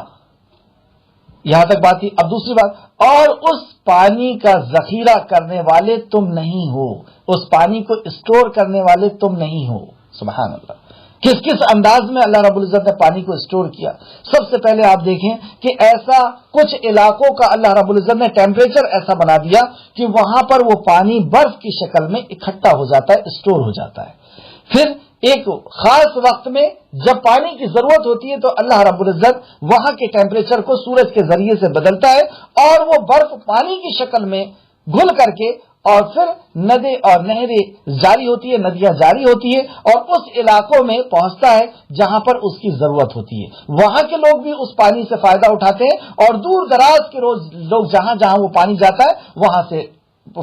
Speaker 1: یہاں تک بات تھی. اب دوسری بات، اور اس پانی کا ذخیرہ کرنے والے تم نہیں ہو، اس پانی کو اسٹور کرنے والے تم نہیں ہو. سبحان اللہ. کس انداز میں اللہ رب العزت نے پانی کو اسٹور کیا. سب سے پہلے آپ دیکھیں کہ ایسا کچھ علاقوں کا اللہ رب العزت نے ٹیمپریچر ایسا بنا دیا کہ وہاں پر وہ پانی برف کی شکل میں اکٹھا ہو جاتا ہے، اسٹور ہو جاتا ہے. پھر ایک خاص وقت میں جب پانی کی ضرورت ہوتی ہے تو اللہ رب العزت وہاں کے ٹیمپریچر کو سورج کے ذریعے سے بدلتا ہے اور وہ برف پانی کی شکل میں گھل کر کے اور پھر ندی اور نہریں جاری ہوتی ہے، ندیاں جاری ہوتی ہے اور اس علاقوں میں پہنچتا ہے جہاں پر اس کی ضرورت ہوتی ہے. وہاں کے لوگ بھی اس پانی سے فائدہ اٹھاتے ہیں اور دور دراز کے لوگ جہاں وہ پانی جاتا ہے وہاں سے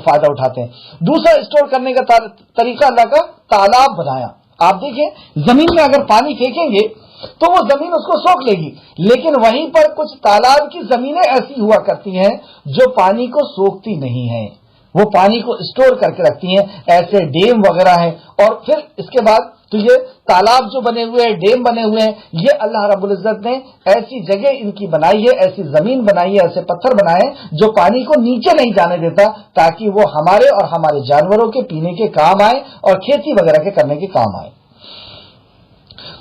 Speaker 1: فائدہ اٹھاتے ہیں. دوسرا اسٹور کرنے کا طریقہ اللہ کا تالاب بنایا. آپ دیکھیں زمین میں اگر پانی پھینکیں گے تو وہ زمین اس کو سوکھ لے گی، لیکن وہیں پر کچھ تالاب کی زمینیں ایسی ہوا کرتی ہیں جو پانی کو سوکھتی نہیں ہیں، وہ پانی کو اسٹور کر کے رکھتی ہیں. ایسے ڈیم وغیرہ ہیں. اور پھر اس کے بعد تو یہ تالاب جو بنے ہوئے ہیں، ڈیم بنے ہوئے ہیں، یہ اللہ رب العزت نے ایسی جگہ ان کی بنائی ہے، ایسی زمین بنائی ہے، ایسے پتھر بنائے جو پانی کو نیچے نہیں جانے دیتا تاکہ وہ ہمارے اور ہمارے جانوروں کے پینے کے کام آئے اور کھیتی وغیرہ کے کرنے کے کام آئے.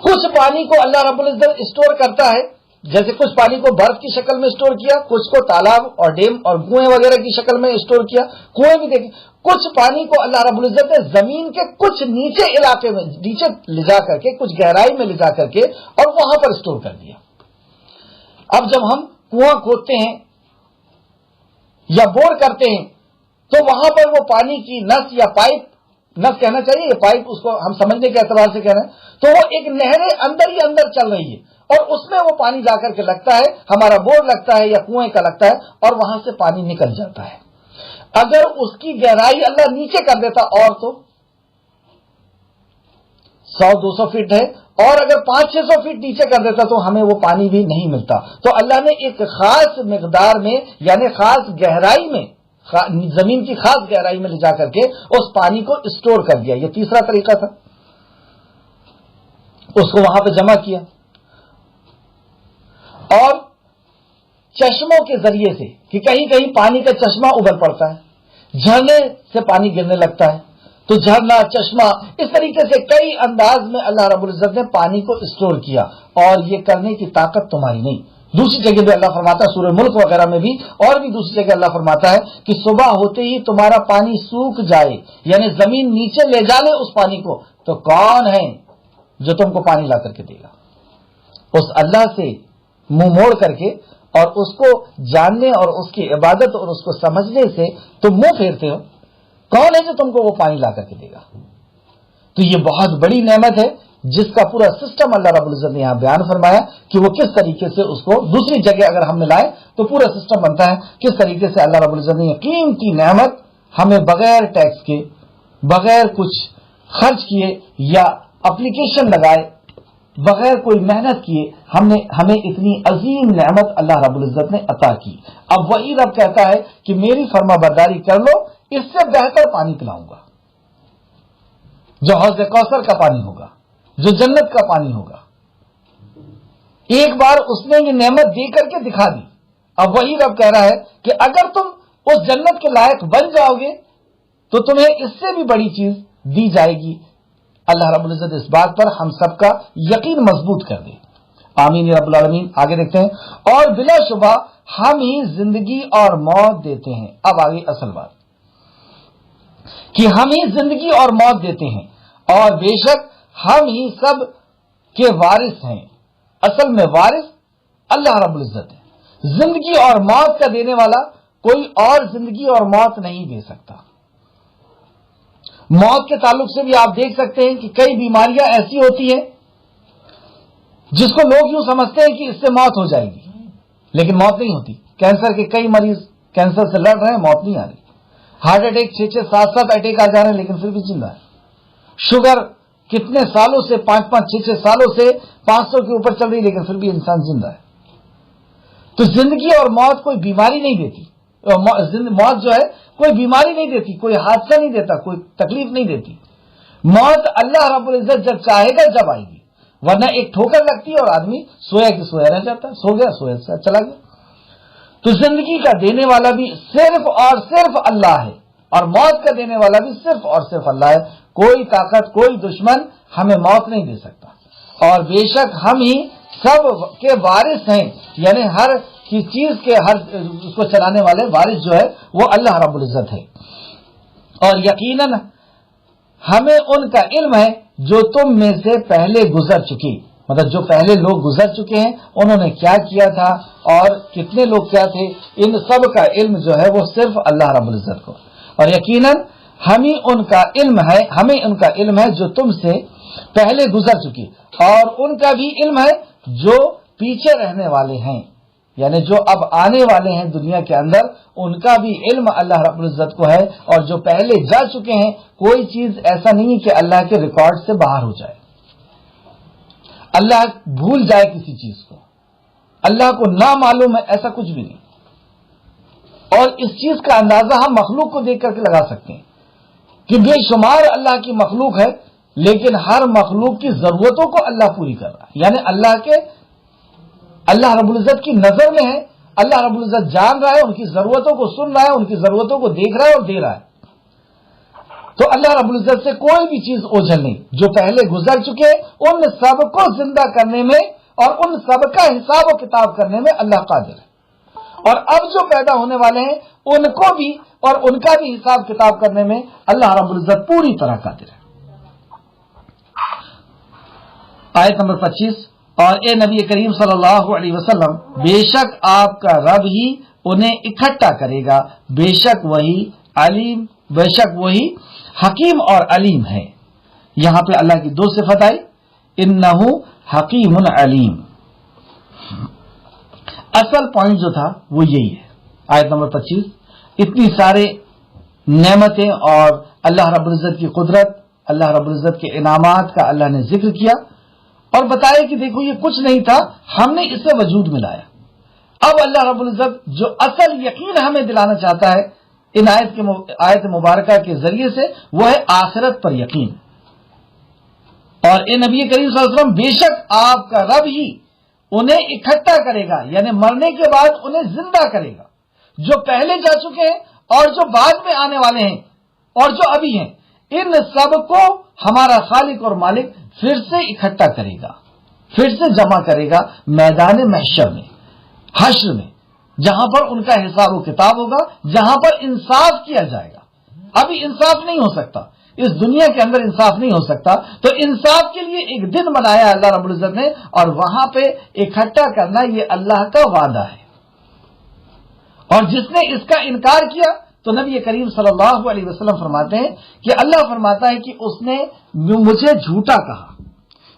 Speaker 1: کچھ پانی کو اللہ رب العزت اسٹور کرتا ہے جیسے کچھ پانی کو برف کی شکل میں اسٹور کیا، کچھ کو تالاب اور ڈیم اور کنویں وغیرہ کی شکل میں اسٹور کیا. کنویں بھی دیکھیں، کچھ پانی کو اللہ رب العزت نے زمین کے کچھ نیچے علاقے میں نیچے لے جا کر کے، کچھ گہرائی میں لے جا کر کے اور وہاں پر اسٹور کر دیا. اب جب ہم کنواں کھودتے ہیں یا بور کرتے ہیں تو وہاں پر وہ پانی کی نس یا پائپ، نس کہنا چاہیے، یہ پائپ اس کو ہم سمجھنے کے اعتبار سے کہہ رہے ہیں، تو وہ ایک نہریں اندر ہی اندر چل رہی ہے اور اس میں وہ پانی جا کر کے لگتا ہے، ہمارا بور لگتا ہے یا کنویں کا لگتا ہے اور وہاں سے پانی نکل جاتا ہے. اگر اس کی گہرائی اللہ نیچے کر دیتا اور تو 100-200 فٹ ہے، اور اگر 500-600 فٹ نیچے کر دیتا تو ہمیں وہ پانی بھی نہیں ملتا. تو اللہ نے ایک خاص مقدار میں، یعنی خاص گہرائی میں، زمین کی خاص گہرائی میں لے جا کر کے اس پانی کو اسٹور کر دیا. یہ تیسرا طریقہ تھا. اس کو وہاں پہ جمع کیا اور چشموں کے ذریعے سے، کہ کہیں کہیں پانی کا چشمہ ابل پڑتا ہے، جھرنے سے پانی گرنے لگتا ہے، تو جھرنا، چشمہ، اس طریقے سے کئی انداز میں اللہ رب العزت نے پانی کو اسٹور کیا. اور یہ کرنے کی طاقت تمہاری نہیں. دوسری جگہ بھی اللہ فرماتا ہے، سورہ ملک وغیرہ میں بھی، اور بھی دوسری جگہ اللہ فرماتا ہے کہ صبح ہوتے ہی تمہارا پانی سوکھ جائے، یعنی زمین نیچے لے جا لے اس پانی کو، تو کون ہے جو تم کو پانی لا کر کے دے گا؟ اس اللہ سے منہ موڑ کر کے اور اس کو جاننے اور اس کی عبادت اور اس کو سمجھنے سے تم منہ پھیرتے ہو. کون ہے جو تم کو وہ پانی لا کر کے دے گا؟ تو یہ بہت بڑی نعمت ہے جس کا پورا سسٹم اللہ رب العزت نے یہاں بیان فرمایا کہ وہ کس طریقے سے اس کو دوسری جگہ اگر ہم ملائیں تو پورا سسٹم بنتا ہے کس طریقے سے اللہ رب العزت نے یہ قیمتی نعمت ہمیں بغیر ٹیکس کے، بغیر کچھ خرچ کیے یا اپلیکیشن لگائے، بغیر کوئی محنت کیے ہمیں اتنی عظیم نعمت اللہ رب العزت نے عطا کی. اب وہی رب کہتا ہے کہ میری فرما برداری کر لو، اس سے بہتر پانی پلاؤں گا، جو حوض کوثر کا پانی ہوگا، جو جنت کا پانی ہوگا. ایک بار اس نے یہ نعمت دے کر کے دکھا دی. اب وہی رب کہہ رہا ہے کہ اگر تم اس جنت کے لائق بن جاؤ گے تو تمہیں اس سے بھی بڑی چیز دی جائے گی. اللہ رب العزت اس بات پر ہم سب کا یقین مضبوط کر دے. آمین رب العالمین. آگے دیکھتے ہیں. اور بلا شبہ ہم ہی زندگی اور موت دیتے ہیں. اب آگے اصل بات کہ ہم ہی زندگی اور موت دیتے ہیں، اور بے شک ہم ہی سب کے وارث ہیں. اصل میں وارث اللہ رب العزت ہے. زندگی اور موت کا دینے والا کوئی اور زندگی اور موت نہیں دے سکتا. موت کے تعلق سے بھی آپ دیکھ سکتے ہیں کہ کئی بیماریاں ایسی ہوتی ہیں جس کو لوگ یوں سمجھتے ہیں کہ اس سے موت ہو جائے گی، لیکن موت نہیں ہوتی. کینسر کے کئی مریض کینسر سے لڑ رہے ہیں، موت نہیں آ رہی. ہارٹ اٹیک 6-6 7-7 اٹیک آ جا رہے ہیں لیکن پھر بھی زندہ ہے. شوگر کتنے سالوں سے 5-5 6-6 سالوں سے 500 کے اوپر چل رہی لیکن پھر بھی انسان زندہ ہے. تو زندگی اور موت کوئی بیماری نہیں دیتی. موت جو ہے کوئی بیماری نہیں دیتی، کوئی حادثہ نہیں دیتا، کوئی تکلیف نہیں دیتی. موت اللہ رب العزت جب چاہے گا جب آئے گی، ورنہ ایک ٹھوکر لگتی ہے اور آدمی سویا کی سویا رہ جاتا ہے، سو گیا سویا چلا گیا. تو زندگی کا دینے والا بھی صرف اور صرف اللہ ہے، اور موت کا دینے والا بھی صرف اور صرف اللہ ہے. کوئی طاقت، کوئی دشمن ہمیں موت نہیں دے سکتا. اور بے شک ہم ہی سب کے وارث ہیں، یعنی ہر کی چیز کے، ہر اس کو چلانے والے وارث جو ہے وہ اللہ رب العزت ہے. اور یقیناً ہمیں ان کا علم ہے جو تم میں سے پہلے گزر چکی، مطلب جو پہلے لوگ گزر چکے ہیں انہوں نے کیا کیا تھا اور کتنے لوگ کیا تھے، ان سب کا علم جو ہے وہ صرف اللہ رب العزت کو. اور یقیناً ہمیں ان کا علم ہے جو تم سے پہلے گزر چکی، اور ان کا بھی علم ہے جو پیچھے رہنے والے ہیں، یعنی جو اب آنے والے ہیں دنیا کے اندر، ان کا بھی علم اللہ رب العزت کو ہے. اور جو پہلے جا چکے ہیں کوئی چیز ایسا نہیں کہ اللہ کے ریکارڈ سے باہر ہو جائے، اللہ بھول جائے کسی چیز کو، اللہ کو نہ معلوم ہے، ایسا کچھ بھی نہیں. اور اس چیز کا اندازہ ہم مخلوق کو دیکھ کر کے لگا سکتے ہیں کہ بے شمار اللہ کی مخلوق ہے، لیکن ہر مخلوق کی ضرورتوں کو اللہ پوری کر رہا ہے. یعنی اللہ رب العزت کی نظر میں ہے، اللہ رب العزت جان رہا ہے، ان کی ضرورتوں کو سن رہا ہے، ان کی ضرورتوں کو دیکھ رہا ہے اور دے رہا ہے. تو اللہ رب العزت سے کوئی بھی چیز اوجھل نہیں. جو پہلے گزر چکے ان سب کو زندہ کرنے میں اور ان سب کا حساب و کتاب کرنے میں اللہ قادر ہے، اور اب جو پیدا ہونے والے ہیں ان کو بھی اور ان کا بھی حساب کتاب کرنے میں اللہ رب العزت پوری طرح قادر ہے۔ آیت نمبر 25، اور اے نبی کریم صلی اللہ علیہ وسلم، بے شک آپ کا رب ہی انہیں اکٹھا کرے گا، بے شک وہی علیم، بے شک وہی حکیم اور علیم ہے۔ یہاں پہ اللہ کی دو صفت آئی، انہ حکیم علیم۔ اصل پوائنٹ جو تھا وہ یہی ہے، آیت نمبر 25، اتنی سارے نعمتیں اور اللہ رب العزت کی قدرت، اللہ رب العزت کے انعامات کا اللہ نے ذکر کیا اور بتایا کہ دیکھو یہ کچھ نہیں تھا، ہم نے اسے وجود میں لایا۔ اب اللہ رب العزت جو اصل یقین ہمیں دلانا چاہتا ہے ان آیت مبارکہ کے ذریعے سے، وہ ہے آخرت پر یقین۔ اور اے نبی کریم صلی اللہ علیہ وسلم، بے شک آپ کا رب ہی انہیں اکٹھا کرے گا، یعنی مرنے کے بعد انہیں زندہ کرے گا، جو پہلے جا چکے ہیں اور جو بعد میں آنے والے ہیں اور جو ابھی ہیں، ان سب کو ہمارا خالق اور مالک پھر سے اکٹھا کرے گا، پھر سے جمع کرے گا میدان محشر میں، حشر میں، جہاں پر ان کا حساب و کتاب ہوگا، جہاں پر انصاف کیا جائے گا۔ ابھی انصاف نہیں ہو سکتا، اس دنیا کے اندر انصاف نہیں ہو سکتا، تو انصاف کے لیے ایک دن بنایا اللہ رب العزت نے، اور وہاں پہ اکٹھا کرنا یہ اللہ کا وعدہ ہے۔ اور جس نے اس کا انکار کیا تو نبی کریم صلی اللہ علیہ وسلم فرماتے ہیں کہ اللہ فرماتا ہے کہ اس نے مجھے جھوٹا کہا،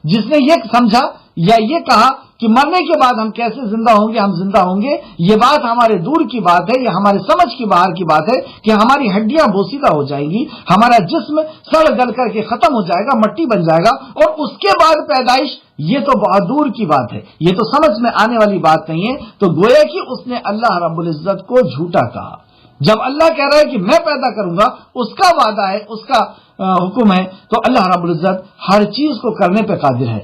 Speaker 1: جس نے یہ سمجھا یا یہ کہا کہ مرنے کے بعد ہم کیسے زندہ ہوں گے، ہم زندہ ہوں گے، یہ بات ہمارے دور کی بات ہے، یہ ہمارے سمجھ کی باہر کی بات ہے کہ ہماری ہڈیاں بوسیدہ ہو جائیں گی، ہمارا جسم سڑ گل کر کے ختم ہو جائے گا، مٹی بن جائے گا، اور اس کے بعد پیدائش، یہ تو بہت دور کی بات ہے، یہ تو سمجھ میں آنے والی بات نہیں ہے۔ تو گویا کہ اس نے اللہ رب العزت کو جھوٹا کہا۔ جب اللہ کہہ رہا ہے کہ میں پیدا کروں گا، اس کا وعدہ ہے، اس کا حکم ہے، تو اللہ رب العزت ہر چیز کو کرنے پہ قادر ہے،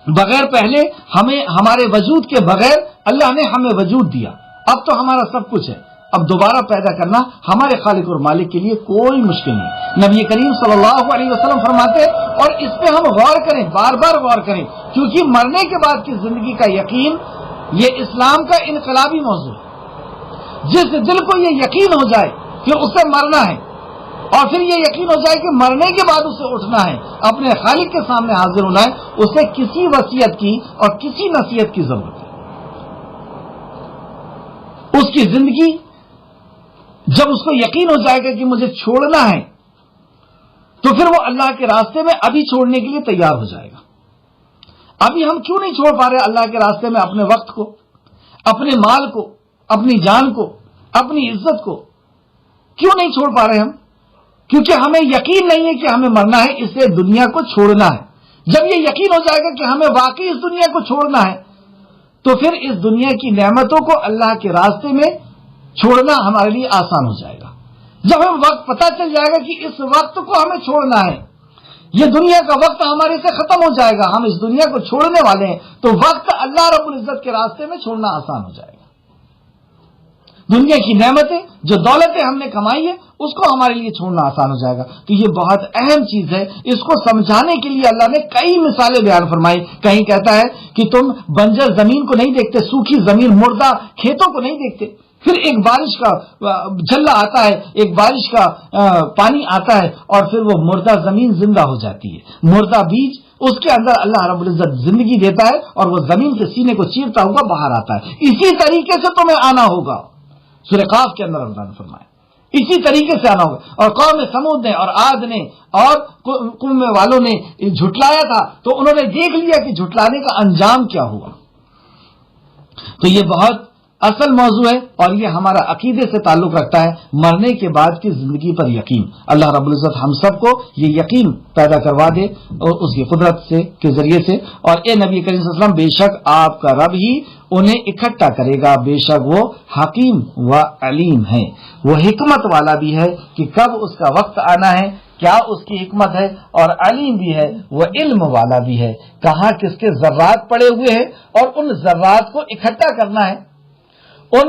Speaker 1: بغیر پہلے ہمیں، ہمارے وجود کے بغیر اللہ نے ہمیں وجود دیا، اب تو ہمارا سب کچھ ہے، اب دوبارہ پیدا کرنا ہمارے خالق اور مالک کے لیے کوئی مشکل نہیں۔ نبی کریم صلی اللہ علیہ وسلم فرماتے، اور اس پہ ہم غور کریں، بار بار غور کریں، کیونکہ مرنے کے بعد کی زندگی کا یقین یہ اسلام کا انقلابی موضوع ہے۔ جس دل کو یہ یقین ہو جائے کہ اسے مرنا ہے، اور پھر یہ یقین ہو جائے کہ مرنے کے بعد اسے اٹھنا ہے، اپنے خالق کے سامنے حاضر ہونا ہے، اسے کسی وصیت کی اور کسی نصیحت کی ضرورت ہے۔ اس کی زندگی جب اس کو یقین ہو جائے گا کہ مجھے چھوڑنا ہے، تو پھر وہ اللہ کے راستے میں ابھی چھوڑنے کے لیے تیار ہو جائے گا۔ ابھی ہم کیوں نہیں چھوڑ پا رہے اللہ کے راستے میں اپنے وقت کو، اپنے مال کو، اپنی جان کو، اپنی عزت کو کیوں نہیں چھوڑ پا رہے ہم؟ کیونکہ ہمیں یقین نہیں ہے کہ ہمیں مرنا ہے، اس لیے دنیا کو چھوڑنا ہے۔ جب یہ یقین ہو جائے گا کہ ہمیں واقعی اس دنیا کو چھوڑنا ہے، تو پھر اس دنیا کی نعمتوں کو اللہ کے راستے میں چھوڑنا ہمارے لیے آسان ہو جائے گا۔ جب ہم وقت پتہ چل جائے گا کہ اس وقت کو ہمیں چھوڑنا ہے، یہ دنیا کا وقت ہمارے سے ختم ہو جائے گا، ہم اس دنیا کو چھوڑنے والے ہیں، تو وقت اللہ رب العزت کے راستے میں چھوڑنا آسان ہو جائے گا۔ دنیا کی نعمتیں، جو دولتیں ہم نے کمائی ہے، اس کو ہمارے لیے چھوڑنا آسان ہو جائے گا۔ تو یہ بہت اہم چیز ہے، اس کو سمجھانے کے لیے اللہ نے کئی مثالیں بیان فرمائی۔ کہیں کہتا ہے کہ تم بنجر زمین کو نہیں دیکھتے، سوکھی زمین، مردہ کھیتوں کو نہیں دیکھتے، پھر ایک بارش کا جھلا آتا ہے، ایک بارش کا پانی آتا ہے، اور پھر وہ مردہ زمین زندہ ہو جاتی ہے، مردہ بیج، اس کے اندر اللہ رب العزت زندگی دیتا ہے، اور وہ زمین کے سینے کو چیرتا ہوا باہر آتا ہے۔ اسی طریقے سے تمہیں آنا ہوگا، سورہ قاف کے اندر اللہ نے فرمایا اسی طریقے سے آنا ہوگا۔ اور قوم سمود نے اور عاد نے اور قوم والوں نے جھٹلایا تھا، تو انہوں نے دیکھ لیا کہ جھٹلانے کا انجام کیا ہوا۔ تو یہ بہت اصل موضوع ہے، اور یہ ہمارا عقیدے سے تعلق رکھتا ہے، مرنے کے بعد کی زندگی پر یقین۔ اللہ رب العزت ہم سب کو یہ یقین پیدا کروا دے اور اس کی قدرت سے کے ذریعے سے۔ اور اے نبی کریم صلی اللہ علیہ وسلم، بے شک آپ کا رب ہی انہیں اکٹھا کرے گا، بے شک وہ حکیم و علیم ہے، وہ حکمت والا بھی ہے کہ کب اس کا وقت آنا ہے، کیا اس کی حکمت ہے، اور علیم بھی ہے، وہ علم والا بھی ہے، کہاں کس کے ذرات پڑے ہوئے ہیں، اور ان ذرات کو اکٹھا کرنا ہے، ان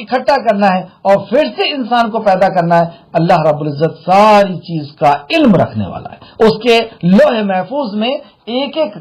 Speaker 1: اکٹھا کرنا ہے اور پھر سے انسان کو پیدا کرنا ہے، اللہ رب العزت ساری چیز کا علم رکھنے والا ہے۔ اس کے لوح محفوظ میں ایک ایک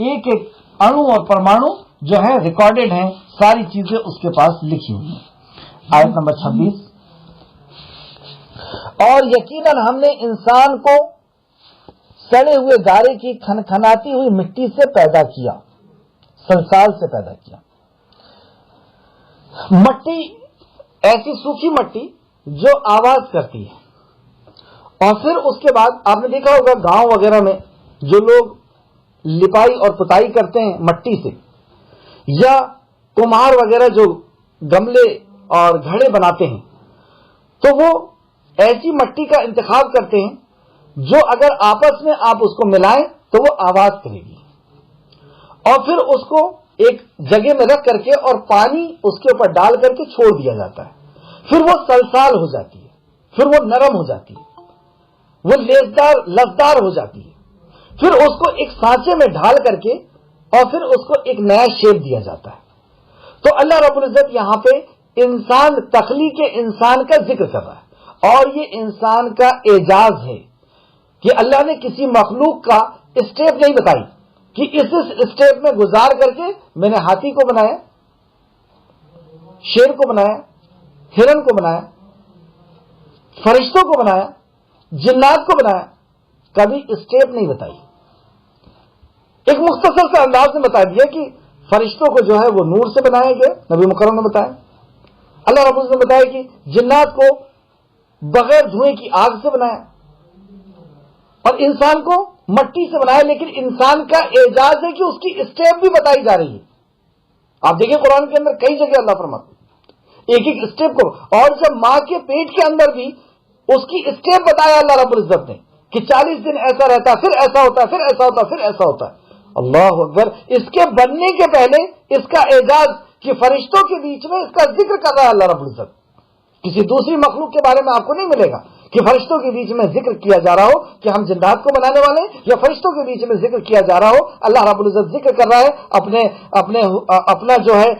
Speaker 1: ایک ایک اڑو اور پرمانو جو ہے ریکارڈڈ ہیں، ساری چیزیں اس کے پاس لکھی ہوئی ہیں۔ آیت نمبر 26، اور یقیناً ہم نے انسان کو سڑے ہوئے گارے کی کھنکھناتی ہوئی مٹی سے پیدا کیا، سلسال سے پیدا کیا۔ مٹی، ایسی سوکھی مٹی جو آواز کرتی ہے، اور پھر اس کے بعد آپ نے دیکھا ہوگا گاؤں وغیرہ میں جو لوگ لپائی اور پتائی کرتے ہیں مٹی سے، یا کمہار وغیرہ جو گملے اور گھڑے بناتے ہیں، تو وہ ایسی مٹی کا انتخاب کرتے ہیں جو اگر آپس میں آپ اس کو ملائیں تو وہ آواز کرے گی، اور پھر اس کو ایک جگہ میں رکھ کر کے اور پانی اس کے اوپر ڈال کر کے چھوڑ دیا جاتا ہے، پھر وہ سلسال ہو جاتی ہے، پھر وہ نرم ہو جاتی ہے، وہ لذدار ہو جاتی ہے، پھر اس کو ایک سانچے میں ڈھال کر کے اور پھر اس کو ایک نیا شیپ دیا جاتا ہے۔ تو اللہ رب العزت یہاں پہ انسان، تخلیق انسان کا ذکر کر رہا ہے، اور یہ انسان کا اعجاز ہے کہ اللہ نے کسی مخلوق کا اسٹیپ نہیں بتائی کہ اس اسٹیپ میں گزار کر کے میں نے ہاتھی کو بنایا، شیر کو بنایا، ہرن کو بنایا، فرشتوں کو بنایا، جنات کو بنایا، کبھی اسٹیپ نہیں بتائی۔ ایک مختصر سے انداز میں بتا دیا کہ فرشتوں کو جو ہے وہ نور سے بنایا گیا، نبی مکرم نے بتایا۔ اللہ رب العزت نے بتایا کہ جنات کو بغیر دھوئیں کی آگ سے بنایا، اور انسان کو مٹی سے بنایا، لیکن انسان کا اعجاز ہے کہ اس کی اسٹیپ بھی بتائی جا رہی ہے۔ آپ دیکھیں قرآن کے اندر کئی جگہ اللہ فرماتا ایک ایک اسٹیپ کو، اور جب ماں کے پیٹ کے اندر بھی اس کی اسٹیپ بتایا اللہ رب العزت نے کہ 40 دن ایسا رہتا، پھر ایسا ہوتا، پھر ایسا ہوتا، پھر ایسا ہوتا ہے۔ اللہ اکبر! اس کے بننے کے پہلے اس کا اعجاز کہ فرشتوں کے بیچ میں اس کا ذکر کر رہا ہے اللہ رب العزت۔ کسی دوسری مخلوق کے بارے میں آپ کو نہیں ملے گا کہ فرشتوں کے بیچ میں ذکر کیا جا رہا ہو کہ ہم جنات کو بنانے والے ہیں، یا فرشتوں کے بیچ میں ذکر کیا جا رہا ہو۔ اللہ رب العزت ذکر کر رہا ہے اپنا جو ہے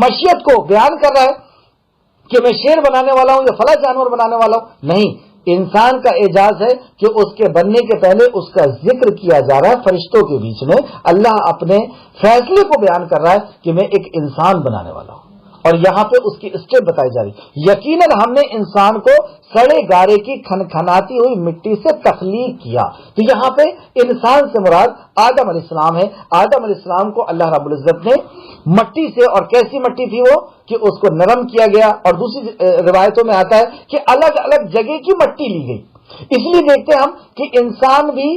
Speaker 1: مشیت کو بیان کر رہا ہے کہ میں شیر بنانے والا ہوں یا فلاں جانور بنانے والا ہوں، نہیں، انسان کا اعجاز ہے کہ اس کے بننے کے پہلے اس کا ذکر کیا جا رہا ہے فرشتوں کے بیچ میں۔ اللہ اپنے فیصلے کو بیان کر رہا ہے کہ میں ایک انسان بنانے والا ہوں، اور یہاں پہ اس کی اسٹیپ بتائی جا رہی۔ یقیناً ہم نے انسان کو سڑے گارے کی کھنکھناتی ہوئی مٹی سے تخلیق کیا۔ تو یہاں پہ انسان سے مراد آدم علیہ السلام ہے۔ آدم علیہ السلام کو اللہ رب العزت نے مٹی سے، اور کیسی مٹی تھی وہ کہ اس کو نرم کیا گیا، اور دوسری روایتوں میں آتا ہے کہ الگ الگ جگہ کی مٹی لی گئی۔ اس لیے دیکھتے ہیں ہم کہ انسان بھی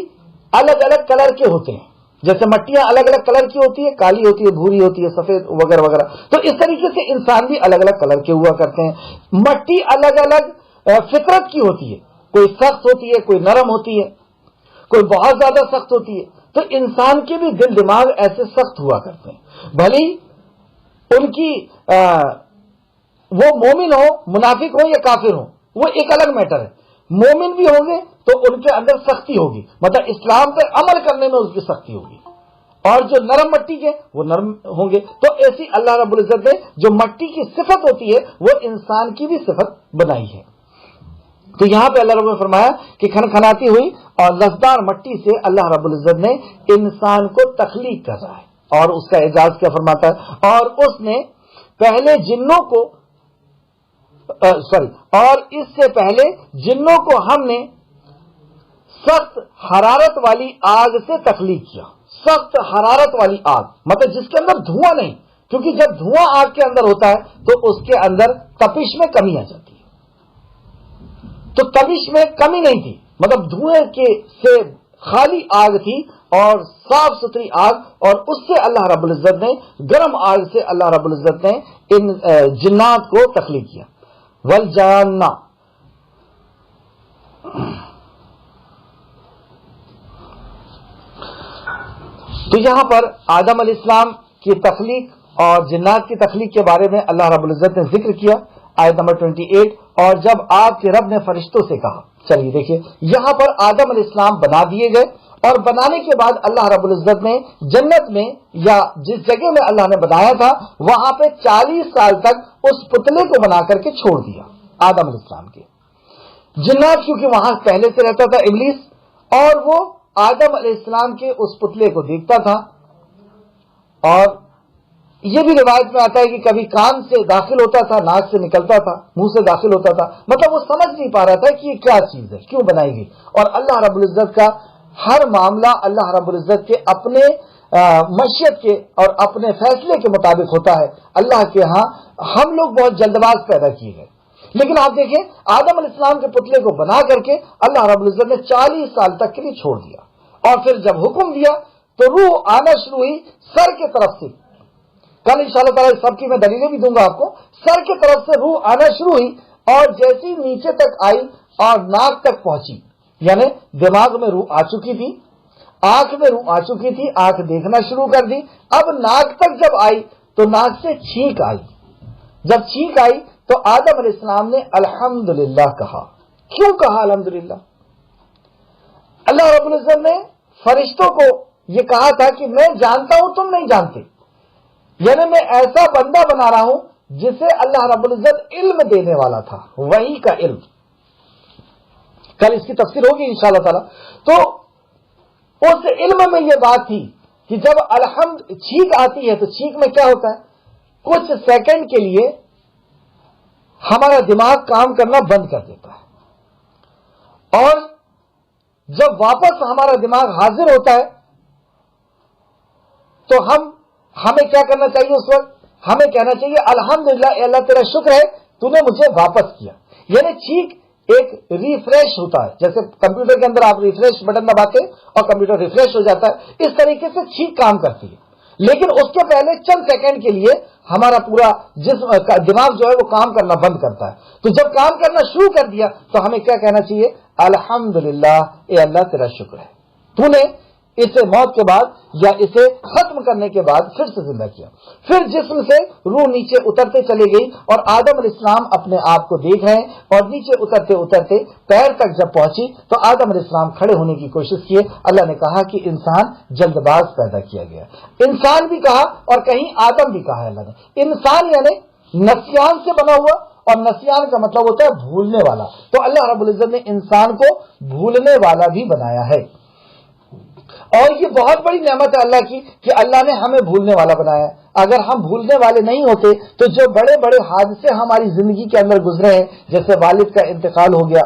Speaker 1: الگ الگ کلر کے ہوتے ہیں، جیسے مٹیاں الگ الگ کلر کی ہوتی ہے، کالی ہوتی ہے، بھوری ہوتی ہے، سفید وغیرہ وغیرہ، تو اس طریقے سے انسان بھی الگ الگ کلر کے ہوا کرتے ہیں۔ مٹی الگ الگ فطرت کی ہوتی ہے، کوئی سخت ہوتی ہے، کوئی نرم ہوتی ہے، کوئی بہت زیادہ سخت ہوتی ہے۔ تو انسان کے بھی دل دماغ ایسے سخت ہوا کرتے ہیں، بھلی ان کی وہ مومن ہو، منافق ہو یا کافر ہو، وہ ایک الگ میٹر ہے۔ مومن بھی ہوں گے تو ان کے اندر سختی ہوگی، مطلب اسلام پر عمل کرنے میں اس کی سختی ہوگی، اور جو نرم مٹی کے وہ نرم ہوں گے۔ تو ایسی اللہ رب العزت نے جو مٹی کی صفت ہوتی ہے وہ انسان کی بھی صفت بنائی ہے۔ تو یہاں پہ اللہ رب نے فرمایا کہ کھنکھناتی ہوئی اور لذدار مٹی سے اللہ رب العزت نے انسان کو تخلیق کر رہا ہے، اور اس کا اعجاز کیا فرماتا ہے، اور اس نے پہلے جنوں کو اور اس سے پہلے جنوں کو ہم نے سخت حرارت والی آگ سے تخلیق کیا۔ سخت حرارت والی آگ مطلب جس کے اندر دھواں نہیں، کیونکہ جب دھواں آگ کے اندر ہوتا ہے تو اس کے اندر تپش میں کمی آ جاتی ہے، تو تپش میں کمی نہیں تھی، مطلب دھوئیں سے خالی آگ تھی اور صاف ستھری آگ، اور اس سے اللہ رب العزت نے، گرم آگ سے اللہ رب العزت نے ان جنات کو تخلیق کیا۔ والجان، تو یہاں پر آدم علیہ السلام کی تخلیق اور جنات کی تخلیق کے بارے میں اللہ رب العزت نے ذکر کیا۔ آیت نمبر 28، اور جب آپ کے رب نے فرشتوں سے کہا چلیے دیکھیے یہاں پر آدم علیہ السلام بنا دیے گئے، اور بنانے کے بعد اللہ رب العزت نے جنت میں یا جس جگہ میں اللہ نے بنایا تھا وہاں پہ 40 سال تک اس پتلے کو بنا کر کے چھوڑ دیا آدم علیہ السلام کے۔ جنات کیونکہ وہاں پہلے سے رہتا تھا ابلیس، اور وہ آدم علیہ السلام کے اس پتلے کو دیکھتا تھا، اور یہ بھی روایت میں آتا ہے کہ کبھی کان سے داخل ہوتا تھا، ناک سے نکلتا تھا، منہ سے داخل ہوتا تھا، مطلب وہ سمجھ نہیں پا رہا تھا کہ یہ کیا چیز ہے، کیوں بنائی گئی۔ اور اللہ رب العزت کا ہر معاملہ اللہ رب العزت کے اپنے مشیت کے اور اپنے فیصلے کے مطابق ہوتا ہے۔ اللہ کے ہاں ہم لوگ بہت جلد باز پیدا کیے گئے، لیکن آپ دیکھیں آدم علیہ السلام کے پتلے کو بنا کر کے اللہ رب العزت نے 40 سال تک کے لیے چھوڑ دیا، اور پھر جب حکم دیا تو روح آنا شروع ہوئی سر کے طرف سے۔ کل انشاءاللہ تعالیٰ سب کی میں دلیلیں بھی دوں گا آپ کو۔ سر کی طرف سے روح آنا شروع ہوئی، اور جیسی نیچے تک آئی اور ناک تک پہنچی، یعنی دماغ میں روح آ چکی تھی، آنکھ میں روح آ چکی تھی، آنکھ دیکھنا شروع کر دی، اب ناک تک جب آئی تو ناک سے چھینک آئی۔ جب چھینک آئی تو آدم علیہ السلام نے الحمدللہ کہا۔ کیوں کہا الحمدللہ؟ اللہ رب العزت نے فرشتوں کو یہ کہا تھا کہ میں جانتا ہوں تم نہیں جانتے، یعنی میں ایسا بندہ بنا رہا ہوں جسے اللہ رب العزت علم دینے والا تھا، وحی کا علم۔ کل اس کی تفسیر ہوگی انشاءاللہ تعالی۔ تو اس علم میں یہ بات تھی کہ جب الحمد چھینک آتی ہے تو چھینک میں کیا ہوتا ہے، کچھ سیکنڈ کے لیے ہمارا دماغ کام کرنا بند کر دیتا ہے، اور جب واپس ہمارا دماغ حاضر ہوتا ہے تو ہمیں کیا کرنا چاہیے؟ اس وقت ہمیں کہنا چاہیے الحمدللہ، اے اللہ تیرا شکر ہے تو نے مجھے واپس کیا۔ یعنی چھینک ایک ریفریش ہوتا ہے، جیسے کمپیوٹر کے اندر آپ ریفریش بٹن دباتے اور کمپیوٹر ریفریش ہو جاتا ہے، اس طریقے سے چھینک کام کرتی ہے۔ لیکن اس کے پہلے چند سیکنڈ کے لیے ہمارا پورا جسم دماغ جو ہے وہ کام کرنا بند کرتا ہے۔ تو جب کام کرنا شروع کر دیا تو ہمیں کیا کہنا چاہیے؟ الحمدللہ، اے اللہ تیرا شکر ہے تو نے اسے موت کے بعد یا اسے ختم کرنے کے بعد پھر سے زندہ کیا۔ پھر جسم سے روح نیچے اترتے چلی گئی، اور آدم علیہ السلام اپنے آپ کو دیکھ رہے ہیں، اور نیچے اترتے اترتے پیر تک جب پہنچی تو آدم علیہ السلام کھڑے ہونے کی کوشش کیے۔ اللہ نے کہا کہ انسان جلد باز پیدا کیا گیا۔ انسان بھی کہا اور کہیں آدم بھی کہا ہے اللہ نے۔ انسان یعنی نسیان سے بنا ہوا، اور نسیان کا مطلب ہوتا ہے بھولنے والا، تو اللہ رب العزت نے انسان کو بھولنے والا بھی بنایا ہے۔ اور یہ بہت بڑی نعمت ہے اللہ کی کہ اللہ نے ہمیں بھولنے والا بنایا ہے۔ اگر ہم بھولنے والے نہیں ہوتے تو جو بڑے بڑے حادثے ہماری زندگی کے اندر گزرے ہیں، جیسے والد کا انتقال ہو گیا،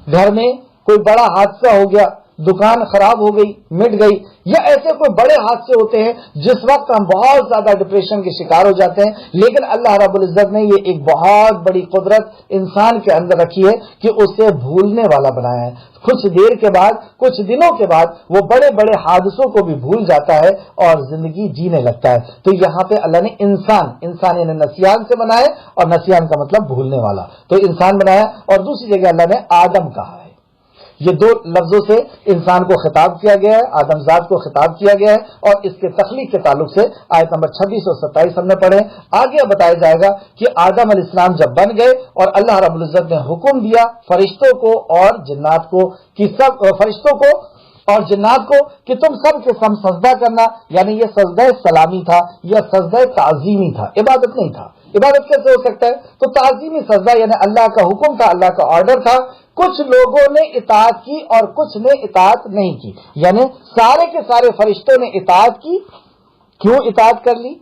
Speaker 1: گھر میں کوئی بڑا حادثہ ہو گیا، دکان خراب ہو گئی، مٹ گئی، یا ایسے کوئی بڑے حادثے ہوتے ہیں جس وقت ہم بہت زیادہ ڈپریشن کے شکار ہو جاتے ہیں، لیکن اللہ رب العزت نے یہ ایک بہت بڑی قدرت انسان کے اندر رکھی ہے کہ اسے بھولنے والا بنایا ہے۔ کچھ دیر کے بعد، کچھ دنوں کے بعد وہ بڑے بڑے حادثوں کو بھی بھول جاتا ہے اور زندگی جینے لگتا ہے۔ تو یہاں پہ اللہ نے انسان یعنی نسیان سے بنایا، اور نسیان کا مطلب بھولنے والا، تو انسان بنایا۔ اور دوسری جگہ اللہ نے آدم کہا ہے۔ یہ دو لفظوں سے انسان کو خطاب کیا گیا ہے، آدم ذات کو خطاب کیا گیا ہے، اور اس کے تخلیق کے تعلق سے آیت نمبر 26 اور 27 ہم نے پڑھے۔ آگے بتایا جائے گا کہ آدم علیہ السلام جب بن گئے اور اللہ رب العزت نے حکم دیا فرشتوں کو اور جنات کو کہ فرشتوں کو اور جنات کو کہ تم سب کے سم سجدہ کرنا، یعنی یہ سجدہ سلامی تھا یا سجدہ تعظیمی تھا، عبادت نہیں تھا۔ عبادت کیسے ہو سکتا ہے؟ تو تعظیمی سجدہ یعنی اللہ کا حکم تھا، اللہ کا آرڈر تھا۔ کچھ لوگوں نے اطاعت کی اور کچھ نے اطاعت نہیں کی، یعنی سارے کے سارے فرشتوں نے اطاعت کی۔ کیوں اطاعت کر لی؟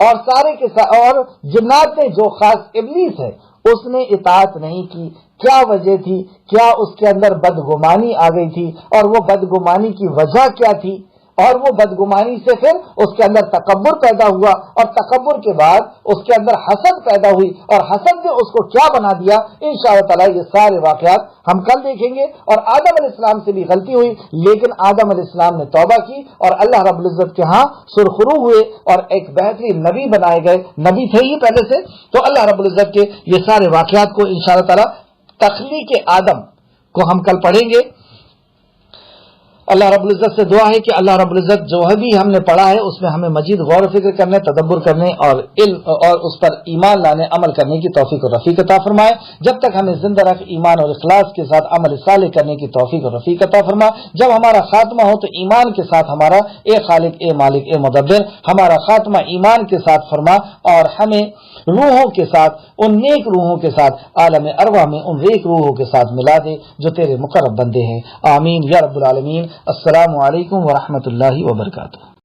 Speaker 1: اور سارے کے اور جنات نے، جو خاص ابلیس ہے، اس نے اطاعت نہیں کی۔ کیا وجہ تھی؟ کیا اس کے اندر بدگمانی آ گئی تھی؟ اور وہ بدگمانی کی وجہ کیا تھی؟ اور وہ بدگمانی سے پھر اس کے اندر تکبر پیدا ہوا، اور تکبر کے بعد اس کے اندر حسد پیدا ہوئی، اور حسد نے اس کو کیا بنا دیا؟ انشاءاللہ تعالی یہ سارے واقعات ہم کل دیکھیں گے۔ اور آدم علیہ السلام سے بھی غلطی ہوئی، لیکن آدم علیہ السلام نے توبہ کی اور اللہ رب العزت کے ہاں سرخرو ہوئے اور ایک بہترین نبی بنائے گئے۔ نبی تھے ہی پہلے سے، تو اللہ رب العزت کے یہ سارے واقعات کو انشاءاللہ تعالی تخلیق آدم کو ہم کل پڑھیں گے۔ اللہ رب العزت سے دعا ہے کہ اللہ رب العزت جو بھی ہم نے پڑھا ہے اس میں ہمیں مزید غور و فکر کرنے، تدبر کرنے اور علم اور اس پر ایمان لانے، عمل کرنے کی توفیق اور رفیق عطا فرمائے۔ جب تک ہمیں زندہ رکھ ایمان اور اخلاص کے ساتھ عمل صالح کرنے کی توفیق اور رفیق عطا فرما۔ جب ہمارا خاتمہ ہو تو ایمان کے ساتھ ہمارا اے خالق، اے مالک، اے مدبر، ہمارا خاتمہ ایمان کے ساتھ فرما اور ہمیں روحوں کے ساتھ، ان نیک روحوں کے ساتھ عالم ارواح میں ان نیک روحوں کے ساتھ ملا دے جو تیرے مقرب بندے ہیں۔ آمین یا رب العالمین۔ السلام علیکم ورحمۃ اللہ وبرکاتہ۔